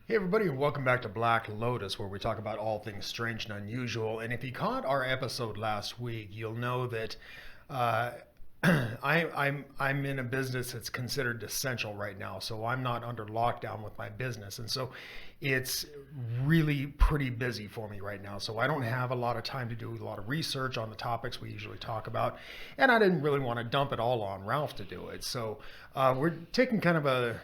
Hey everybody, and welcome back to Black Lotus, where we talk about all things strange and unusual. And if you caught our episode last week, you'll know that uh, I'm in a business that's considered essential right now, so I'm not under lockdown with my business, and so it's really pretty busy for me right now. So I don't have a lot of time to do a lot of research on the topics we usually talk about, and I didn't really want to dump it all on Ralph to do it. So we're taking kind of a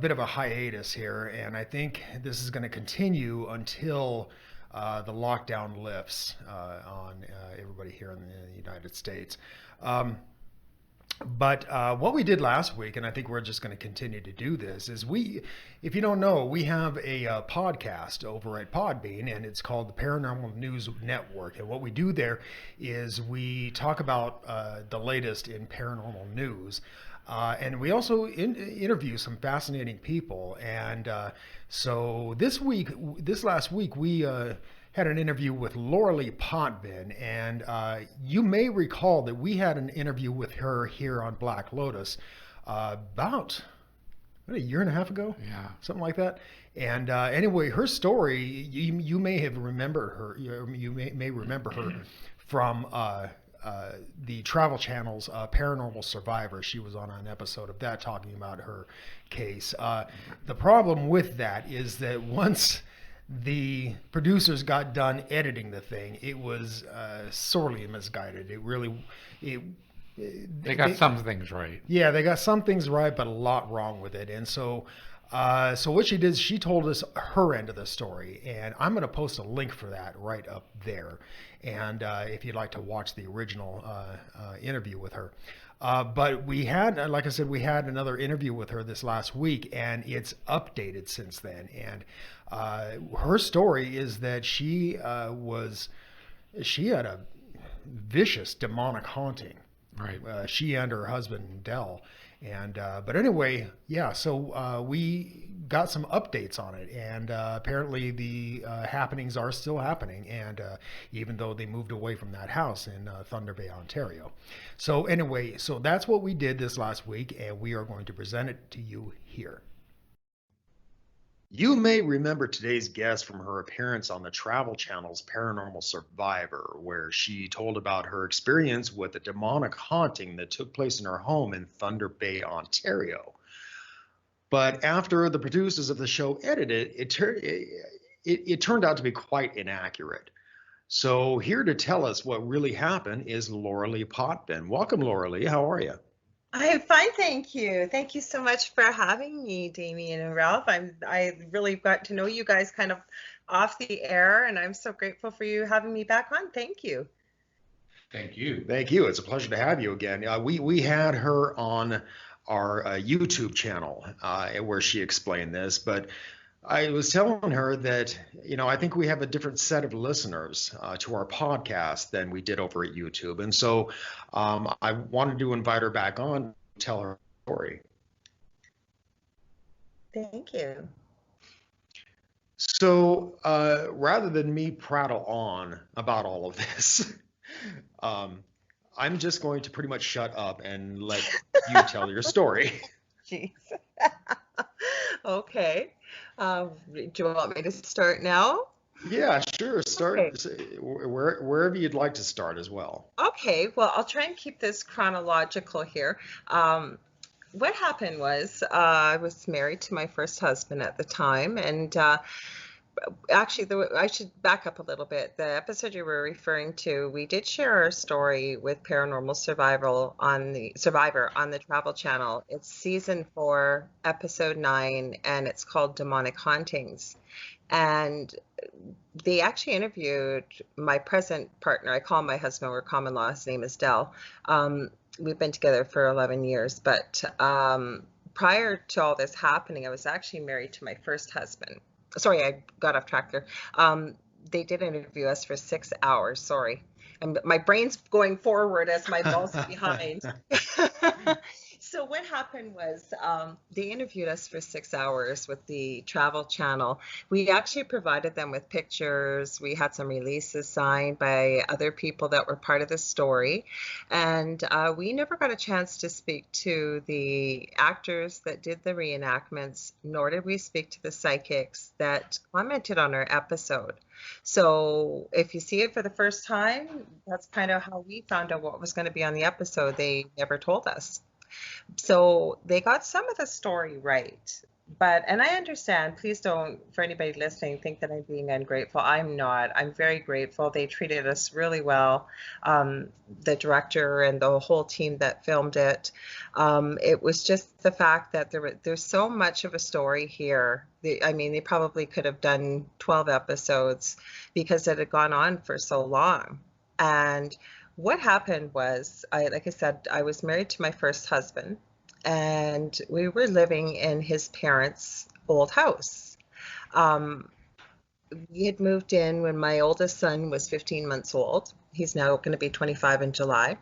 bit of a hiatus here, and I think this is going to continue until the lockdown lifts on everybody here in the United States. Um, but what we did last week, and I think we're just going to continue to do this, is if you don't know, we have a podcast over at PodBean, and it's called the Paranormal News Network. And what we do there is we talk about the latest in paranormal news. And we also interview some fascinating people. And so this last week, we had an interview with Lorilie Potvin. And you may recall that we had an interview with her here on Black Lotus about a year and a half ago, Yeah. something like that. And anyway, her story, you may have remembered her. You may remember her from the Travel Channel's Paranormal Survivor. She was on an episode of that talking about her case. The problem with that is that once the producers got done editing the thing, it was sorely misguided. It They got some things right. yeah, they got some things right, but a lot wrong with it. And so what she did, she told us her end of the story, and I'm going to post a link for that right up there. And if you'd like to watch the original interview with her. But we had, like I said, we had another interview with her this last week, and it's updated since then. And her story is that she had a vicious demonic haunting. Right. She and her husband Dell, and but anyway, yeah. So we got some updates on it, and apparently the happenings are still happening, and even though they moved away from that house in Thunder Bay, Ontario. So anyway, so that's what we did this last week, and we are going to present it to you here. You may remember today's guest from her appearance on the Travel Channel's Paranormal Survivor, where she told about her experience with a demonic haunting that took place in her home in Thunder Bay, Ontario. But after the producers of the show edited it, it turned out to be quite inaccurate. So here to tell us what really happened is Lorilie Potvin. Welcome, Lorilie. How are you? I'm fine, thank you. Thank you so much for having me, Damien and Ralph. I really got to know you guys kind of off the air, and I'm so grateful for you having me back on. Thank you. Thank you. Thank you. It's a pleasure to have you again. We had her on our YouTube channel where she explained this, but I was telling her that, I think we have a different set of listeners to our podcast than we did over at YouTube. And so I wanted to invite her back on to tell her story. Thank you. So rather than me prattle on about all of this, I'm just going to pretty much shut up and let you tell your story. Jeez. Okay. Do you want me to start now? Yeah, sure. Start Okay. wherever you'd like to start as well. Okay, well, I'll try and keep this chronological here. What happened was I was married to my first husband at the time, and actually, I should back up a little bit. The episode you were referring to, we did share our story with Paranormal Survivor on the Travel Channel. It's season 4, episode 9, and it's called Demonic Hauntings. And they actually interviewed my present partner. I call him my husband. We're common law. His name is Dell. We've been together for 11 years, but prior to all this happening, I was actually married to my first husband. Sorry, I got off track there. They did interview us for 6 hours. Sorry. And my brain's going forward as my balls behind. So what happened was they interviewed us for 6 hours with the Travel Channel. We actually provided them with pictures. We had some releases signed by other people that were part of the story. And we never got a chance to speak to the actors that did the reenactments, nor did we speak to the psychics that commented on our episode. So if you see it for the first time, that's kind of how we found out what was going to be on the episode. They never told us. So they got some of the story right. But, and I understand, please don't, for anybody listening, think that I'm being ungrateful. I'm not. I'm very grateful. They treated us really well. The director and the whole team that filmed it. It was just the fact that there's so much of a story here. I mean, they probably could have done 12 episodes because it had gone on for so long. And what happened was, like I said, I was married to my first husband, and we were living in his parents' old house. Um, we had moved in when my oldest son was 15 months old. He's now going to be 25 in July.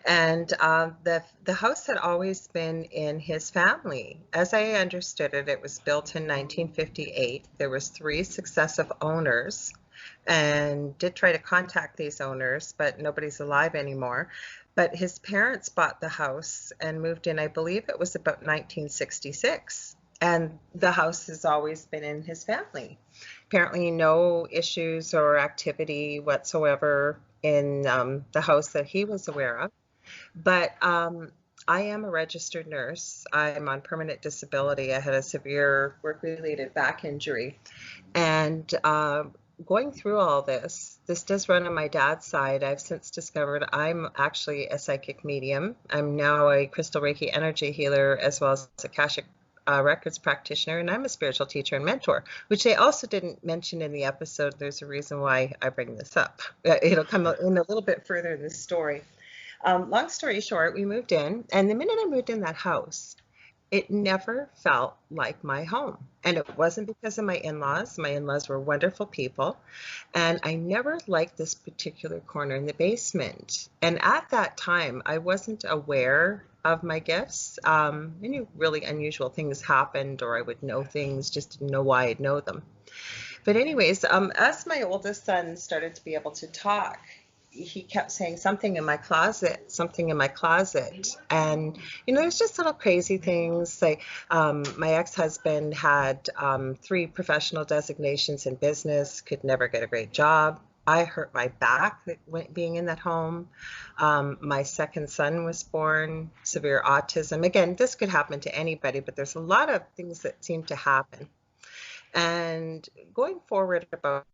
And the house had always been in his family. As I understood it, it was built in 1958. There was 3 successive owners, and did try to contact these owners, but nobody's alive anymore. But his parents bought the house and moved in, I believe it was about 1966. And the house has always been in his family. Apparently no issues or activity whatsoever in the house that he was aware of. But I am a registered nurse. I'm on permanent disability. I had a severe work-related back injury. And going through all this does run on my dad's side. I've since discovered I'm actually a psychic medium. I'm now a crystal Reiki energy healer, as well as a Akashic records practitioner, and I'm a spiritual teacher and mentor, which they also didn't mention in the episode. There's a reason why I bring this up. It'll come in a little bit further in the story. Long story short, we moved in, and the minute I moved in that house, it never felt like my home. And it wasn't because of my in-laws. My in-laws were wonderful people. And I never liked this particular corner in the basement. And at that time, I wasn't aware of my gifts. Many really unusual things happened, or I would know things, just didn't know why I'd know them. But anyways, as my oldest son started to be able to talk, he kept saying something in my closet, something in my closet. And, there's just little crazy things. Like my ex-husband had 3 professional designations in business, could never get a great job. I hurt my back being in that home. My second son was born, severe autism. Again, this could happen to anybody, but there's a lot of things that seem to happen. And going forward about,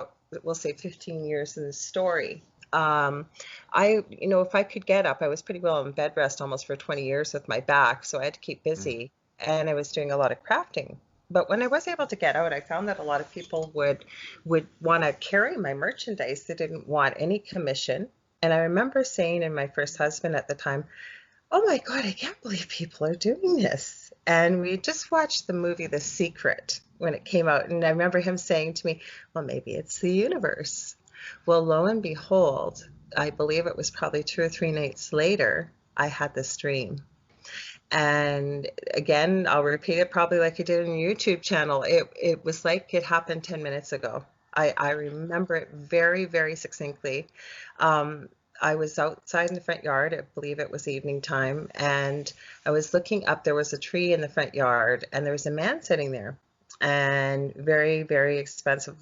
we'll say 15 years in the story, if I could get up, I was pretty well in bed rest almost for 20 years with my back, so I had to keep busy, and I was doing a lot of crafting. But when I was able to get out, I found that a lot of people would want to carry my merchandise. They didn't want any commission. And I remember saying to my first husband at the time, "Oh my God, I can't believe people are doing this." And we just watched the movie The Secret when it came out, and I remember him saying to me, "Well, maybe it's the universe." Well, lo and behold, I believe it was probably 2 or 3 nights later, I had this dream. And again, I'll repeat it probably like I did on your YouTube channel. It was like it happened 10 minutes ago. I remember it very, very succinctly. I was outside in the front yard. I believe it was evening time. And I was looking up. There was a tree in the front yard, and there was a man sitting there, and very, very expensively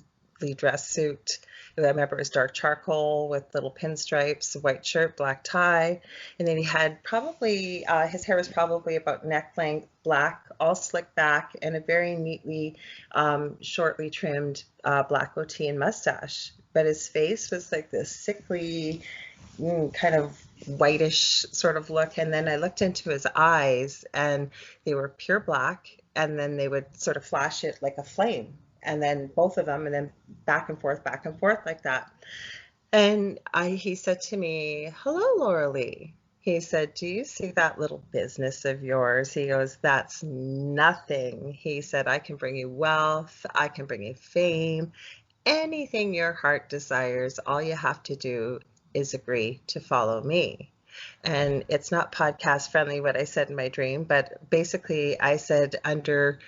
dressed suit. I remember it was dark charcoal with little pinstripes, white shirt, black tie, and then he had probably, his hair was probably about neck length, black, all slicked back, and a very neatly, shortly trimmed black goatee and mustache. But his face was like this sickly, kind of whitish sort of look. And then I looked into his eyes, and they were pure black, and then they would sort of flash it like a flame. And then both of them, and then back and forth like that. And he said to me, "Hello, Lorilie." He said, "Do you see that little business of yours?" He goes, "That's nothing." He said, "I can bring you wealth. I can bring you fame. Anything your heart desires. All you have to do is agree to follow me." And it's not podcast friendly what I said in my dream, but basically I said, under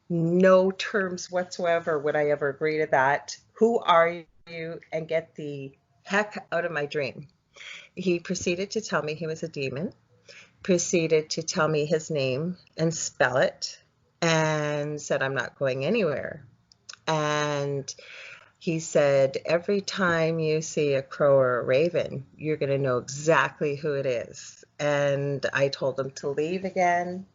no terms whatsoever would I ever agree to that. Who are you? And get the heck out of my dream. He proceeded to tell me he was a demon, proceeded to tell me his name and spell it, and said, I'm not going anywhere. And he said, every time you see a crow or a raven, you're going to know exactly who it is. And I told him to leave again.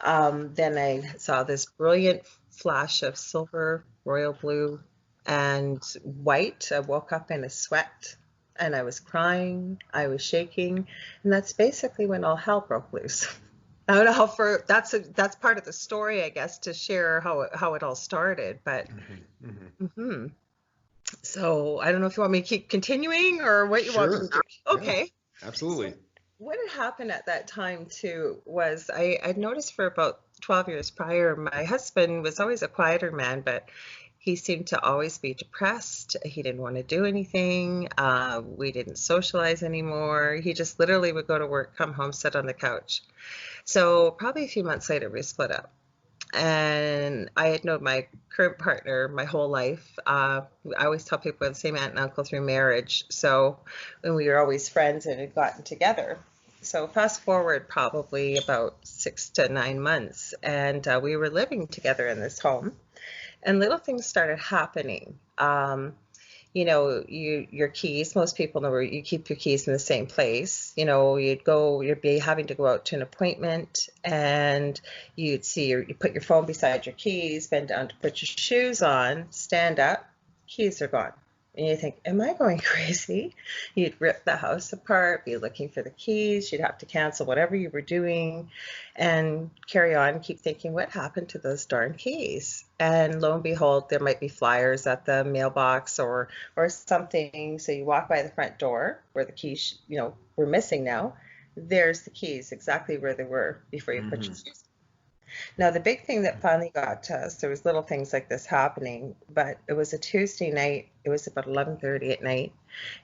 Then I saw this brilliant flash of silver, royal blue, and white. I woke up in a sweat and I was crying, I was shaking, and that's basically when all hell broke loose. I don't know how for that's part of the story, I guess, to share how it all started. But so I don't know if you want me to keep continuing or what you want me to do. Okay. Yeah, absolutely. So what had happened at that time too was I'd noticed for about 12 years prior, my husband was always a quieter man, but he seemed to always be depressed. He didn't want to do anything. We didn't socialize anymore. He just literally would go to work, come home, sit on the couch. So probably a few months later, we split up. And I had known my current partner my whole life. I always tell people we're the same aunt and uncle through marriage. So, and we were always friends and had gotten together. So fast forward probably about 6 to 9 months, and we were living together in this home, and little things started happening. Your keys, most people know where you keep your keys in the same place. You'd be having to go out to an appointment, and you'd see you put your phone beside your keys, bend down to put your shoes on, stand up, keys are gone. And you think, am I going crazy? You'd rip the house apart, be looking for the keys. You'd have to cancel whatever you were doing and carry on, keep thinking, what happened to those darn keys? And lo and behold, there might be flyers at the mailbox or something. So you walk by the front door where the keys, were missing now. There's the keys exactly where they were before you put your shoes. Now, the big thing that finally got to us, there was little things like this happening, but it was a Tuesday night. It was about 11:30 at night.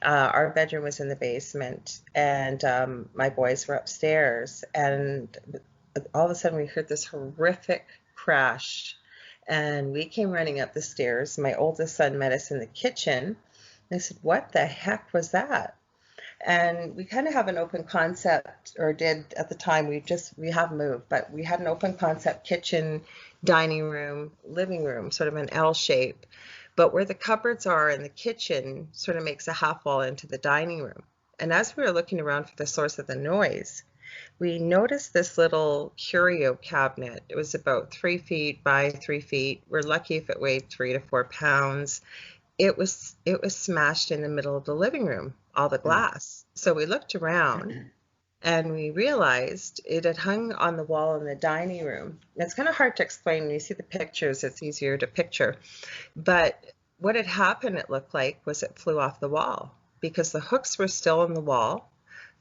Our bedroom was in the basement, and my boys were upstairs. And all of a sudden, we heard this horrific crash, and we came running up the stairs. My oldest son met us in the kitchen. I said, what the heck was that? And we kind of have an open concept, or did at the time. We have moved, but we had an open concept kitchen, dining room, living room, sort of an L shape. But where the cupboards are in the kitchen sort of makes a half wall into the dining room. And as we were looking around for the source of the noise, we noticed this little curio cabinet. It was about 3 feet by 3 feet. We're lucky if it weighed 3 to 4 pounds. It was smashed in the middle of the living room, all the glass. So we looked around and we realized it had hung on the wall in the dining room. It's kind of hard to explain. When you see the pictures, it's easier to picture. But what had happened, it looked like, was it flew off the wall because the hooks were still in the wall.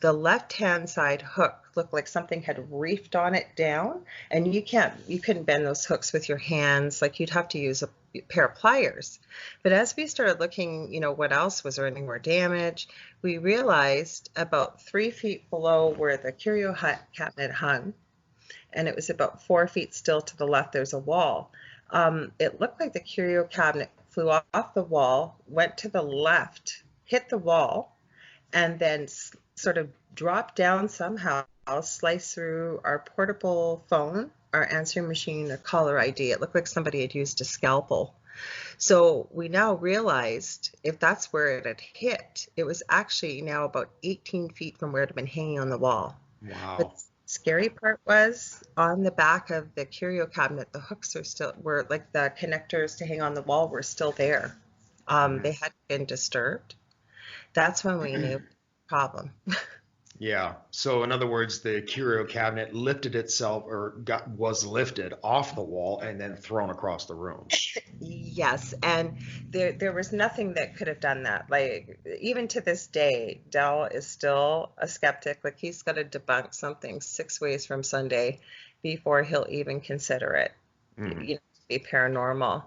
The left-hand side hook looked like something had reefed on it down, and you couldn't bend those hooks with your hands. Like, you'd have to use a pair of pliers. But as we started looking, what else was there, any more damage, we realized about 3 feet below where the curio cabinet hung, and it was about 4 feet still to the left, there's a wall. It looked like the curio cabinet flew off the wall, went to the left, hit the wall, and then sort of dropped down somehow, sliced through our portable phone, our answering machine, or caller ID. It looked like somebody had used a scalpel. So we now realized if that's where it had hit, it was actually now about 18 feet from where it had been hanging on the wall. Wow. But the scary part was on the back of the curio cabinet, the hooks were like the connectors to hang on the wall were still there. They hadn't been disturbed. That's when we knew problem. Yeah. So in other words, the curio cabinet lifted itself, or was lifted off the wall and then thrown across the room. Yes, and there was nothing that could have done that. Like, even to this day, Dell is still a skeptic. Like, he's got to debunk something 6 ways from Sunday before he'll even consider it, to be paranormal.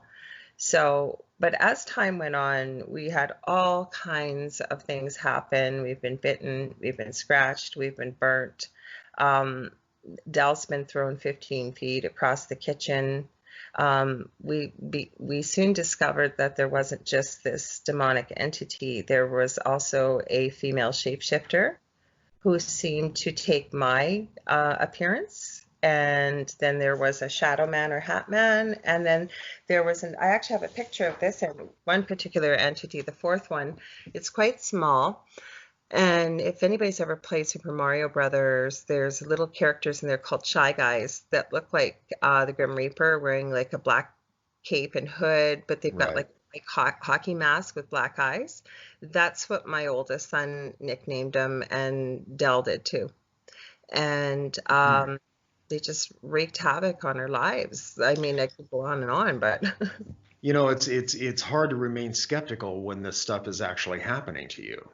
So, but as time went on, we had all kinds of things happen. We've been bitten, we've been scratched, we've been burnt. Um, Dell's been thrown 15 feet across the kitchen. We soon discovered that there wasn't just this demonic entity. There was also a female shapeshifter who seemed to take my appearance. And then there was a shadow man or hat man. And then there was I actually have a picture of this and one particular entity, the fourth one. It's quite small. And if anybody's ever played Super Mario Brothers, there's little characters in there called Shy Guys that look like the Grim Reaper wearing like a black cape and hood, but they've got Right. like hockey mask with black eyes. That's what my oldest son nicknamed him, and Dell did too. And they just wreaked havoc on our lives. I mean, I could go on and on, but You know, it's hard to remain skeptical when this stuff is actually happening to you.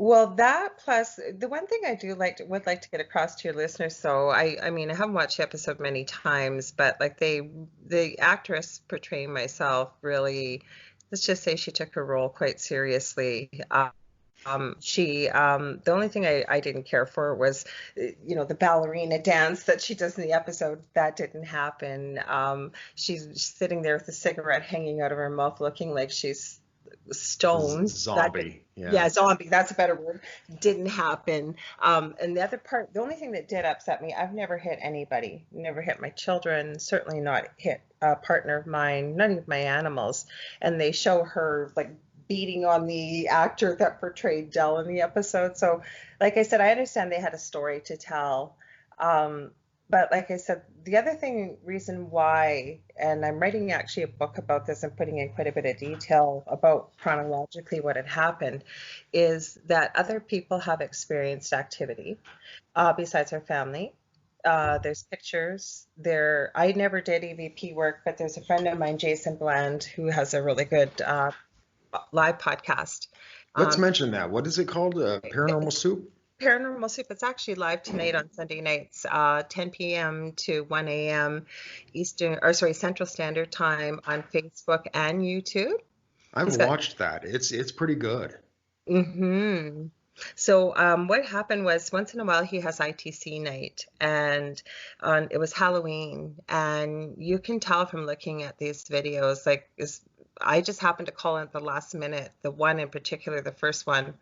well, that plus the one thing I do would like to get across to your listeners. So I mean, I haven't watched the episode many times, but like the actress portraying myself really, let's just say she took her role quite seriously. The only thing I didn't care for was, the ballerina dance that she does in the episode. That didn't happen. She's sitting there with a cigarette hanging out of her mouth, looking like she's stoned. Zombie. Yeah, zombie. That's a better word. Didn't happen. And the other part, the only thing that did upset me, I've never hit anybody. Never hit my children. Certainly not hit a partner of mine. None of my animals. And they show her like beating on the actor that portrayed Dell in the episode. So, like I said, I understand they had a story to tell. But like I said, the other reason why, and I'm writing actually a book about this and putting in quite a bit of detail about chronologically what had happened, is that other people have experienced activity besides our family. There's pictures there. I never did EVP work, but there's a friend of mine, Jason Bland, who has a really good live podcast. Let's mention that. What is it called? Paranormal Soup? Paranormal Soup. It's actually live tonight on Sunday nights, 10 p.m. to 1 a.m. Central Standard Time on Facebook and YouTube. I've watched that. It's pretty good. Mm-hmm. So what happened was once in a while he has ITC night, and it was Halloween, and you can tell from looking at these videos, I just happened to call at the last minute, the one in particular, the first one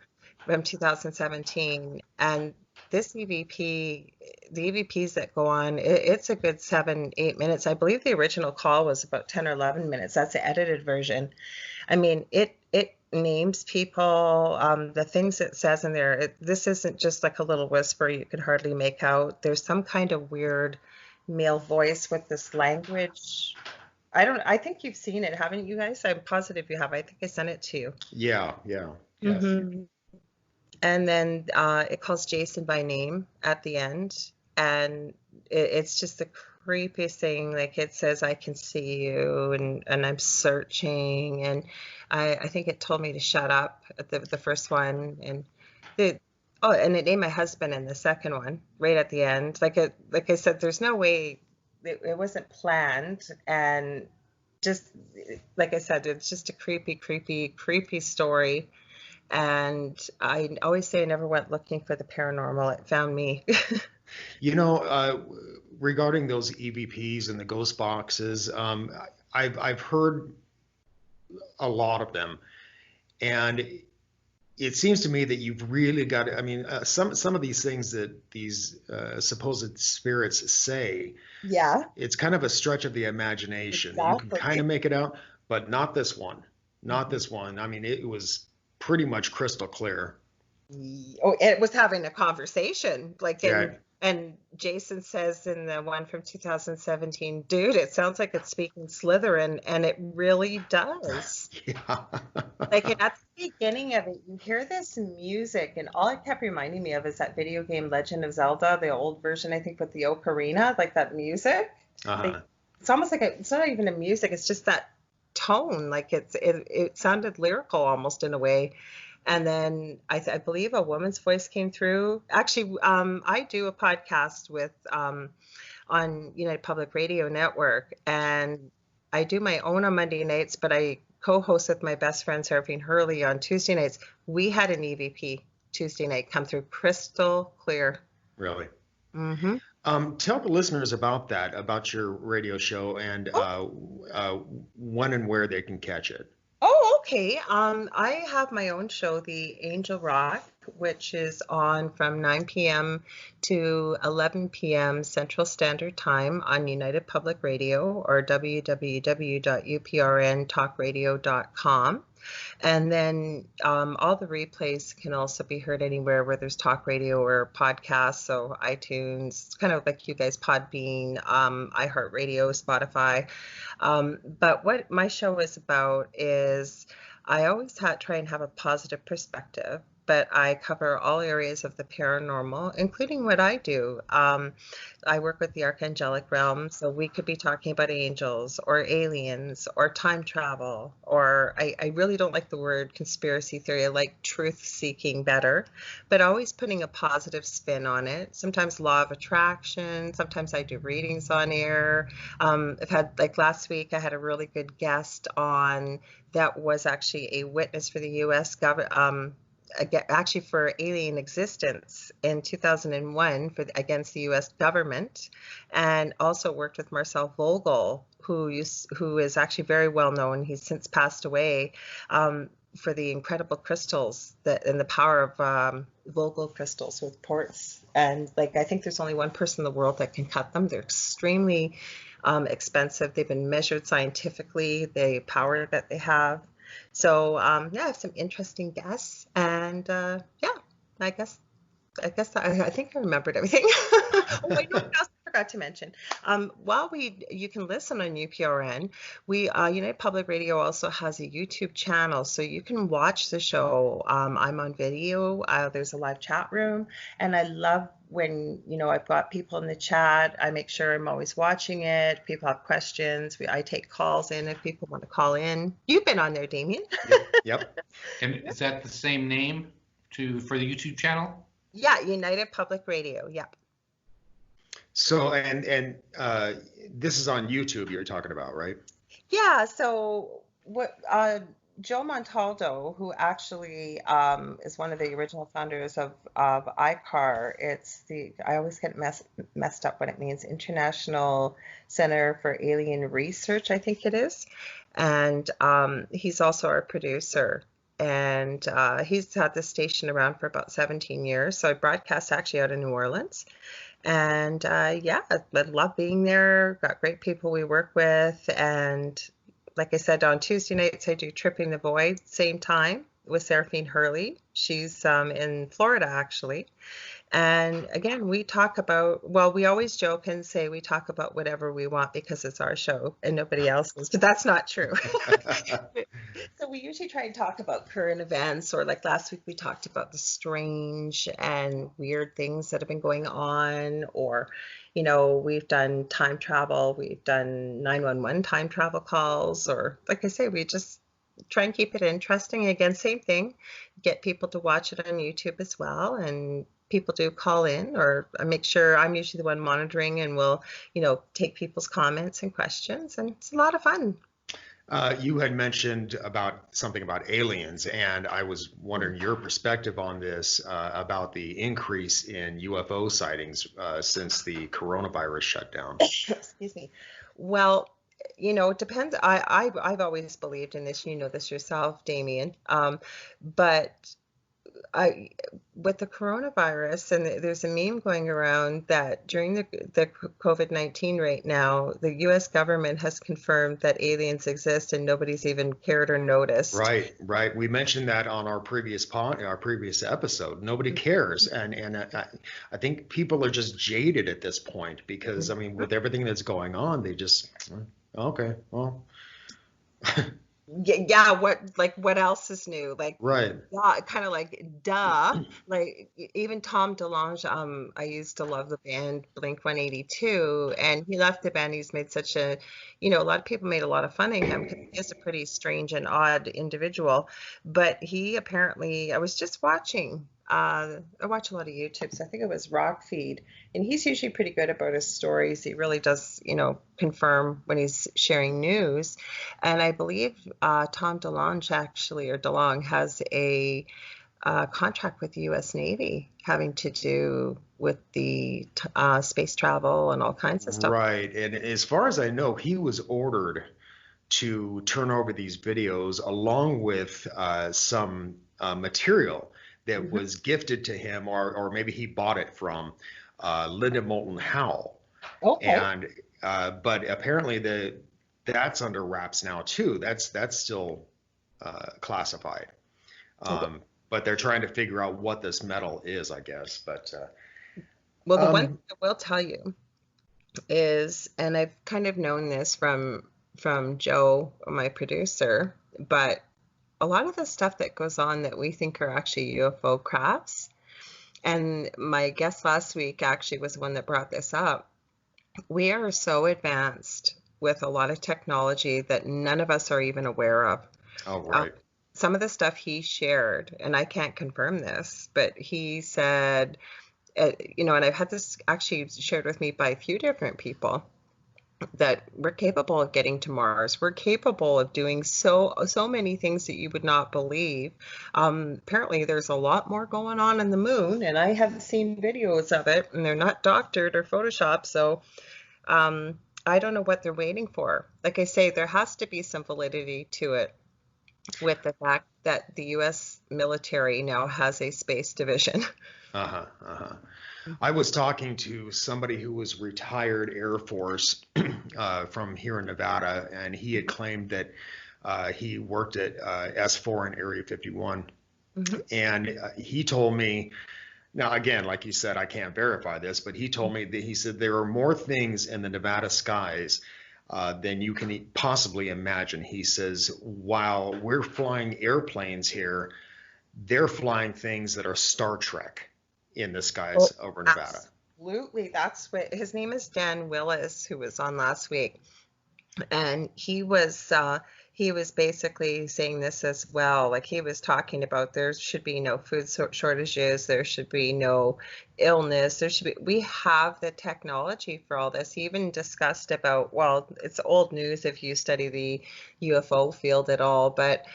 from 2017, and this EVP, the EVPs that go on, it's a good 7-8 minutes. I believe the original call was about 10 or 11 minutes. That's the edited version. I mean, it names people, the things it says in there. This isn't just like a little whisper you could hardly make out. There's some kind of weird male voice with this language. I think you've seen it, haven't you guys? I'm positive you have. I think I sent it to you. Yeah. Yes. Mm-hmm. And then it calls Jason by name at the end. And it's just the creepiest thing. Like it says, I can see you, and I'm searching. And I think it told me to shut up at the first one. And and it named my husband in the second one right at the end. Like I said, there's no way it wasn't planned. And just like I said, it's just a creepy story. And I always say I never went looking for the paranormal. It found me. Regarding those EVPs and the ghost boxes, I've heard a lot of them, and it seems to me that you've really got to, I mean, some of these things that these supposed spirits say, Yeah. it's kind of a stretch of the imagination. You Exactly. can kind of make it out, but not this one. Not this one. I mean, it was pretty much crystal clear. Oh, it was having a conversation. Yeah. And Jason says in the one from 2017, dude, it sounds like it's speaking Slytherin, and it really does. Yeah. And at the beginning of it, you hear this music, and all it kept reminding me of is that video game Legend of Zelda, the old version, I think, with the ocarina, like that music. Uh-huh. It's almost like it's not even a music, it's just that tone. Like it sounded lyrical almost in a way. And then I believe a woman's voice came through. Actually, I do a podcast with on United Public Radio Network, and I do my own on Monday nights, but I co-host with my best friend Seraphine Hurley on Tuesday nights. We had an EVP Tuesday night come through crystal clear. Really? Mm-hmm. Tell the listeners about that, about your radio show, and when and where they can catch it. Oh, okay. I have my own show, The Angel Rock, which is on from 9 p.m. to 11 p.m. Central Standard Time on United Public Radio or www.uprntalkradio.com. And then all the replays can also be heard anywhere where there's talk radio or podcasts. So iTunes, kind of like you guys, PodBean, iHeartRadio, Spotify. But what my show is about is I always try and have a positive perspective, but I cover all areas of the paranormal, including what I do. I work with the archangelic realm, so we could be talking about angels or aliens or time travel, or I really don't like the word conspiracy theory. I like truth seeking better, but always putting a positive spin on it. Sometimes law of attraction, sometimes I do readings on air. I've had, like last week, I had a really good guest on that was actually a witness for the U.S. government. Actually for alien existence in 2001 against the U.S. government, and also worked with Marcel Vogel, who is actually very well known. He's since passed away, for the incredible crystals and the power of Vogel crystals with quartz. And like I think there's only one person in the world that can cut them. They're extremely expensive. They've been measured scientifically. The power that they have. So yeah, I have some interesting guests, and yeah, I guess I think I remembered everything. Oh, I know what else I forgot to mention. While you can listen on UPRN, United Public Radio also has a YouTube channel, so you can watch the show. I'm on video. There's a live chat room, and I love when I've got people in the chat. I make sure I'm always watching it. People have questions. I take calls in if people want to call in. You've been on there, Damien. Yep. And is that the same name for the YouTube channel? Yeah, United Public Radio. Yep. So and this is on YouTube you're talking about, right? Yeah. So what? Joe Montaldo, who actually is one of the original founders of ICAR. I always get messed up what it means. International Center for Alien Research, I think it is. And he's also our producer. And he's had this station around for about 17 years. So I broadcast actually out of New Orleans. And yeah, I love being there. Got great people we work with. And like I said, on Tuesday nights, I do Tripping the Void, same time with Seraphine Hurley. She's in Florida, actually. And again, we talk about, well, we always joke and say we talk about whatever we want because it's our show and nobody else's, but that's not true. So we usually try and talk about current events, or like last week we talked about the strange and weird things that have been going on, or, we've done time travel, we've done 911 time travel calls, or like I say, we just try and keep it interesting. Again, same thing, get people to watch it on YouTube as well. And people do call in, or I make sure I'm usually the one monitoring, and will, take people's comments and questions, and it's a lot of fun. You had mentioned something about aliens, and I was wondering your perspective on this, about the increase in UFO sightings since the coronavirus shutdown. Excuse me. Well, it depends. I've always believed in this. You know this yourself, Damien. But with the coronavirus, and there's a meme going around that during the COVID-19 right now, the U.S. government has confirmed that aliens exist and nobody's even cared or noticed. Right. We mentioned that on our previous episode. Nobody cares, and I think people are just jaded at this point because, I mean, with everything that's going on, they just, okay, well. Yeah, what else is new? Like, right. Yeah, kind of like, duh. Like, even Tom DeLonge, I used to love the band Blink 182, and he left the band. He's made such a lot of people made a lot of fun of him because he is a pretty strange and odd individual. But he apparently, I was just watching I watch a lot of YouTubes. I think it was Rockfeed, and he's usually pretty good about his stories. He really does, confirm when he's sharing news. And I believe Tom DeLonge actually, or DeLong, has a contract with the U.S. Navy having to do with the space travel and all kinds of stuff. Right. And as far as I know, he was ordered to turn over these videos along with some material that was gifted to him, or maybe he bought it from Linda Moulton Howe. Okay. And but apparently that's under wraps now too. That's still classified. But they're trying to figure out what this metal is, I guess. But Well, the one thing I will tell you is, and I've kind of known this from Joe, my producer, but a lot of the stuff that goes on that we think are actually UFO crafts, and my guest last week actually was the one that brought this up. We are so advanced with a lot of technology that none of us are even aware of. oh, right. Some of the stuff he shared, and I can't confirm this, but he said, and I've had this actually shared with me by a few different people, that we're capable of getting to Mars. We're capable of doing so many things that you would not believe. Apparently, there's a lot more going on the moon, and I have seen videos of it, and they're not doctored or photoshopped. So I don't know what they're waiting for. Like I say, there has to be some validity to it, with the fact that the U.S. military now has a space division. I was talking to somebody who was retired Air Force from here in Nevada, and he had claimed that he worked at S4 in Area 51. And he told me, now again, like you said, I can't verify this, but he told me that he said there are more things in the Nevada skies than you can possibly imagine. He says, while we're flying airplanes here, they're flying things that are Star Trek in the skies over Nevada. Absolutely. That's what his name is, Dan Willis, who was on last week. And he was basically saying this as well. Like, he was talking about there should be no food shortages, there should be no illness, we have the technology for all this. He even discussed about, well, it's old news if you study the UFO field at all, but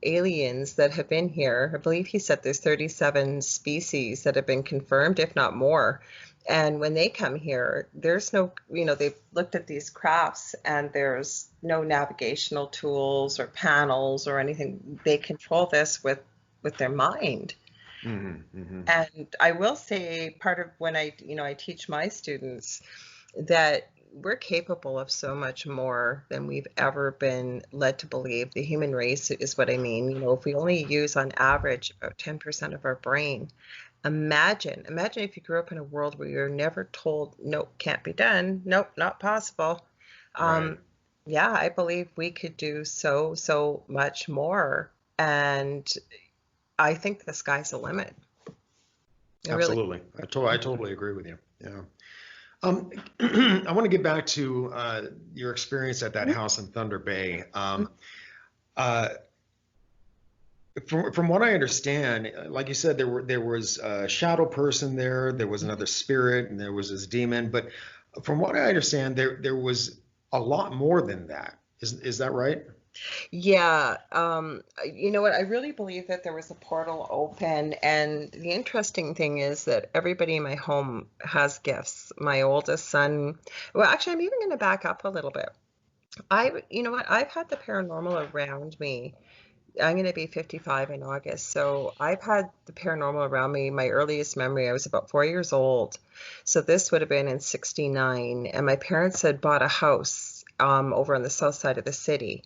aliens that have been here, I believe he said there's 37 species that have been confirmed, if not more. And when they come here, there's no, they've looked at these crafts and there's no navigational tools or panels or anything. They control this with their mind. And I will say, part of when I teach my students, that we're capable of so much more than we've ever been led to believe. The human race is what I mean. If we only use on average about 10% of our brain, imagine if you grew up in a world where you're never told, nope, can't be done, nope, not possible. Right. Yeah, I believe we could do so much more. And I think the sky's the limit. Absolutely. I totally agree with you. Yeah. I want to get back to your experience at that house in Thunder Bay. From what I understand, like you said, there was a shadow person there, there was another spirit, and there was this demon. But from what I understand, there was a lot more than that. Is that right? Yeah, you know what? I really believe that there was a portal open, and the interesting thing is that everybody in my home has gifts. My oldest son, well, actually, I'm even going to back up a little bit. You know what? I've had the paranormal around me. I'm going to be 55 in August, so I've had the paranormal around me. My earliest memory, I was about 4 years old, so this would have been in '69, and my parents had bought a house over on the south side of the city,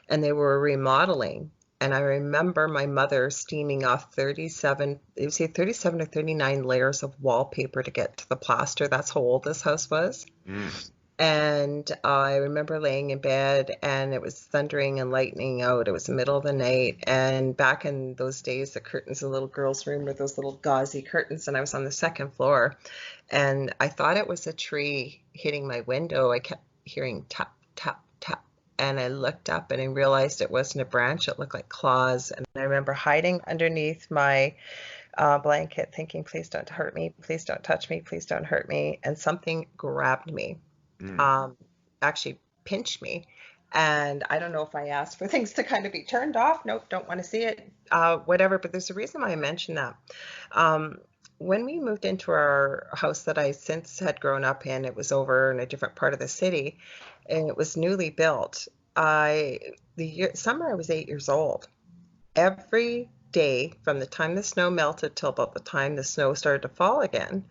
and they were remodeling. And I remember my mother steaming off 37 or 39 layers of wallpaper to get to the plaster. That's how old this house was. And I remember laying in bed, and it was thundering and lightning out. It was the middle of the night. And back in those days, the curtains in the little girl's room were those little gauzy curtains, and I was on the second floor. And I thought it was a tree hitting my window. I kept hearing tap, tap, tap. And I looked up and I realized it wasn't a branch. It looked like claws. And I remember hiding underneath my blanket, thinking, please don't hurt me, please don't touch me, please don't hurt me. And something grabbed me, Mm. actually pinched me. And I don't know if I asked for things to kind of be turned off. Nope, don't want to see it, whatever. But there's a reason why I mentioned that. When we moved into our house that I since had grown up in, it was over in a different part of the city, and it was newly built. Summer I was 8 years old. Every day from the time the snow melted till about the time the snow started to fall again,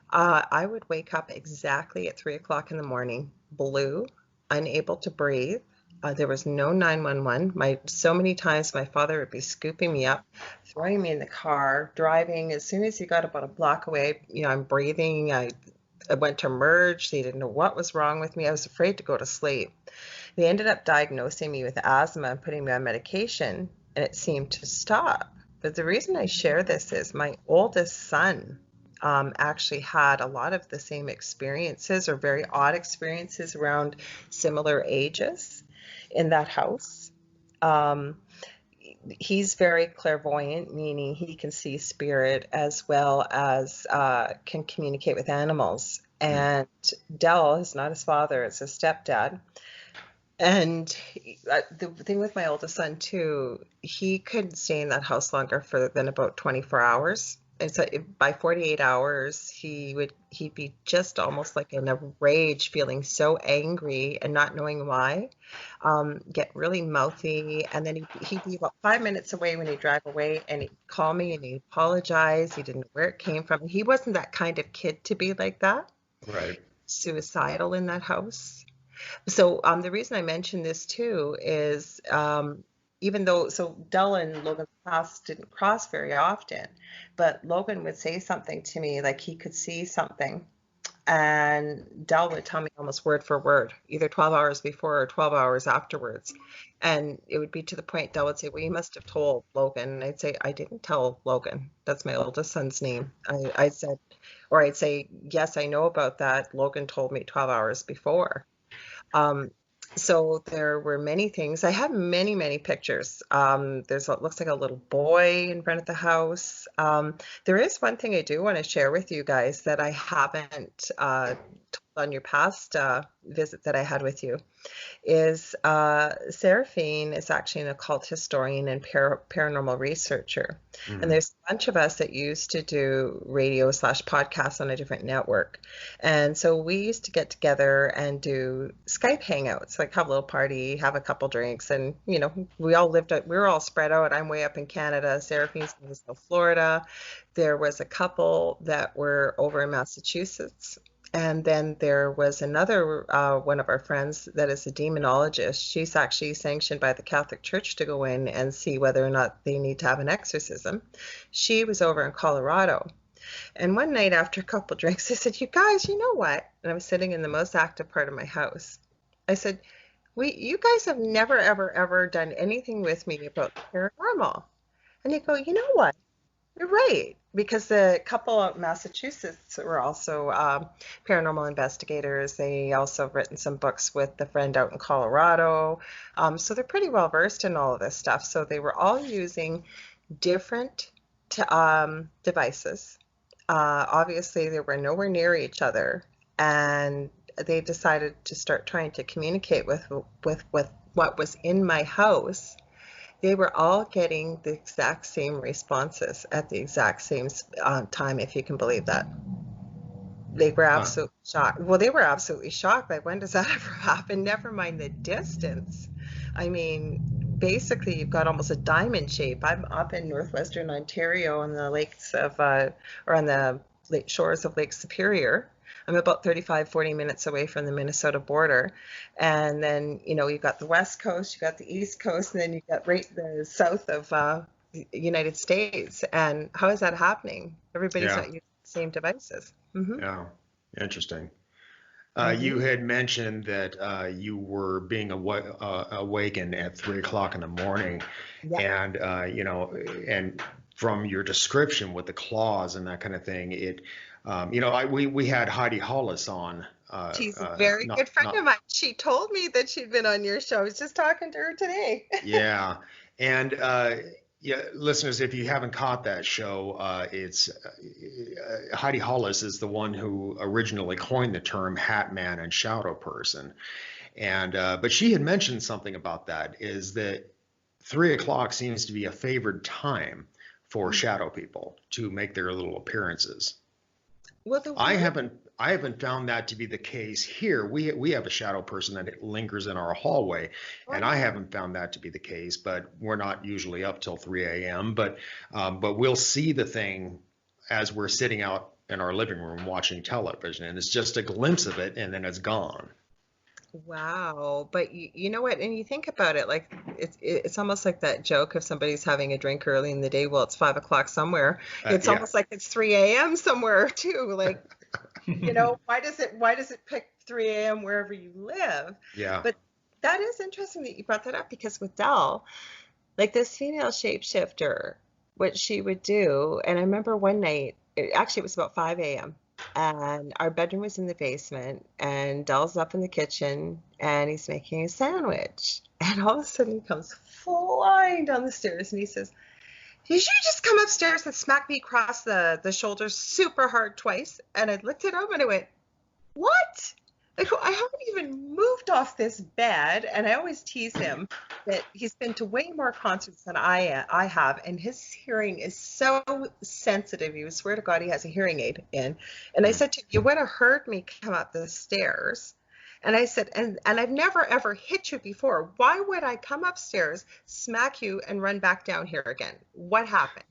I would wake up exactly at 3 o'clock in the morning, blue, unable to breathe. There was no 911. So many times my father would be scooping me up, throwing me in the car, driving. As soon as he got about a block away, I'm breathing. I went to merge. They didn't know what was wrong with me. I was afraid to go to sleep. They ended up diagnosing me with asthma and putting me on medication, and it seemed to stop. But the reason I share this is my oldest son actually had a lot of the same experiences, or very odd experiences, around similar ages in that house. He's very clairvoyant, meaning he can see spirit as well as can communicate with animals. And Dell is not his father, it's his stepdad. And the thing with my oldest son too, he couldn't stay in that house longer than about 24 hours. And so by 48 hours, he'd be just almost like in a rage, feeling so angry and not knowing why, get really mouthy. And then he'd be about 5 minutes away when he'd drive away, and he'd call me and he'd apologize. He didn't know where it came from. He wasn't that kind of kid to be like that. Right. Suicidal in that house. So the reason I mention this too is even though, so Dell and Logan's paths didn't cross very often, but Logan would say something to me, like he could see something, and Dell would tell me almost word for word, either 12 hours before or 12 hours afterwards. And it would be to the point Dell would say, well, you must have told Logan. And I'd say, I didn't tell Logan. That's my oldest son's name. I'd say, yes, I know about that. Logan told me 12 hours before. So there were many things. I have many, many pictures. Looks like a little boy in front of the house. There is one thing I do want to share with you guys that I haven't told on your past visit that I had with you. Is Seraphine is actually an occult historian and paranormal researcher. Mm-hmm. And there's a bunch of us that used to do radio/podcasts on a different network. And so we used to get together and do Skype hangouts, like have a little party, have a couple drinks. And, we were all spread out. I'm way up in Canada. Seraphine's in South Florida. There was a couple that were over in Massachusetts. And then there was another one of our friends that is a demonologist. She's actually sanctioned by the Catholic Church to go in and see whether or not they need to have an exorcism. She was over in Colorado. And one night after a couple drinks, I said, you guys, you know what? And I was sitting in the most active part of my house. I said, you guys have never, ever, ever done anything with me about the paranormal. And they go, you know what? You're right, because the couple of Massachusetts were also paranormal investigators. They also have written some books with a friend out in Colorado. So they're pretty well versed in all of this stuff. So they were all using different devices. Obviously, they were nowhere near each other, and they decided to start trying to communicate with what was in my house. They were all getting the exact same responses at the exact same time, if you can believe that. They were absolutely shocked. Well, they were absolutely shocked. Like, when does that ever happen? Never mind the distance. I mean, basically, you've got almost a diamond shape. I'm up in northwestern Ontario on the lakes of, or on the shores of Lake Superior. I'm about 35-40 minutes away from the Minnesota border. And then, you've got the West Coast, you've got the East Coast, and then you've got right the south of the United States. And how is that happening? Everybody's not using the same devices. Mm-hmm. Yeah, interesting. You had mentioned that you were being awakened at 3 o'clock in the morning. Yeah. And, and from your description with the claws and that kind of thing, we had Heidi Hollis on. She's a very good friend of mine. She told me that she'd been on your show. I was just talking to her today. Yeah. And Yeah, listeners, if you haven't caught that show, it's Heidi Hollis is the one who originally coined the term Hat Man and Shadow Person, and but she had mentioned something about that, is that 3 o'clock seems to be a favored time for shadow people to make their little appearances. Well, the I weird haven't I haven't found that to be the case here. We have a shadow person that lingers in our hallway, and I one. haven't found that to be the case. But we're not usually up till 3 a.m. But we'll see the thing as we're sitting out in our living room watching television, and it's just a glimpse of it, and then it's gone. Wow. But you know what? And you think about it, like it's almost like that joke of somebody's having a drink early in the day. Well, it's 5 o'clock somewhere. It's Yeah, almost like it's 3 a.m. somewhere too. Like, why does it pick 3 a.m. wherever you live? yeah. But that is interesting that you brought that up because with Dell, like this female shapeshifter, what she would do, and I remember one night, actually it was about 5 a.m. and our bedroom was in the basement and Dell's up in the kitchen and he's making a sandwich. And all of a sudden he comes flying down the stairs and he says, "Did you just come upstairs and smack me across the shoulders super hard twice?" And I looked at him and I went, "What?" Like, I haven't even moved off this bed, and I always tease him that he's been to way more concerts than I have, and his hearing is so sensitive. You swear to God he has a hearing aid in. And I said to him, "You would have heard me come up the stairs." And I said, and I've never ever hit you before. Why would I come upstairs, smack you, and run back down here again? What happened?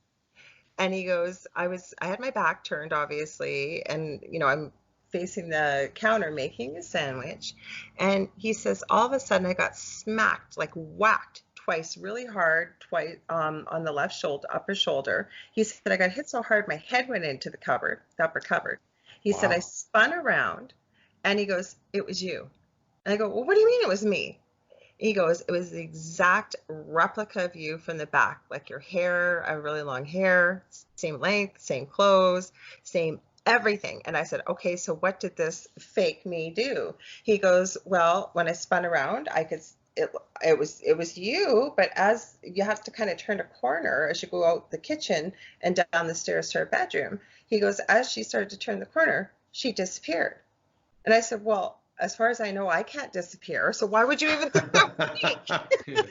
And he goes, I had my back turned, obviously, and I'm facing the counter making a sandwich. And he says, all of a sudden I got smacked, like whacked twice, really hard, twice on the left shoulder, upper shoulder. He said, I got hit so hard my head went into the upper cupboard. He said, I Wow. spun around and he goes, "It was you." And I go, "Well, what do you mean it was me?" He goes, "It was the exact replica of you from the back, like your hair, a really long hair, same length, same clothes, same everything." And I said, "Okay, so what did this fake me do?" He goes, "Well, when I spun around, I could, it was you, but as you have to kind of turn a corner as you go out the kitchen and down the stairs to her bedroom." He goes, "As she started to turn the corner, she disappeared." And I said, "Well, as far as I know, I can't disappear. So why would you even think that was me?"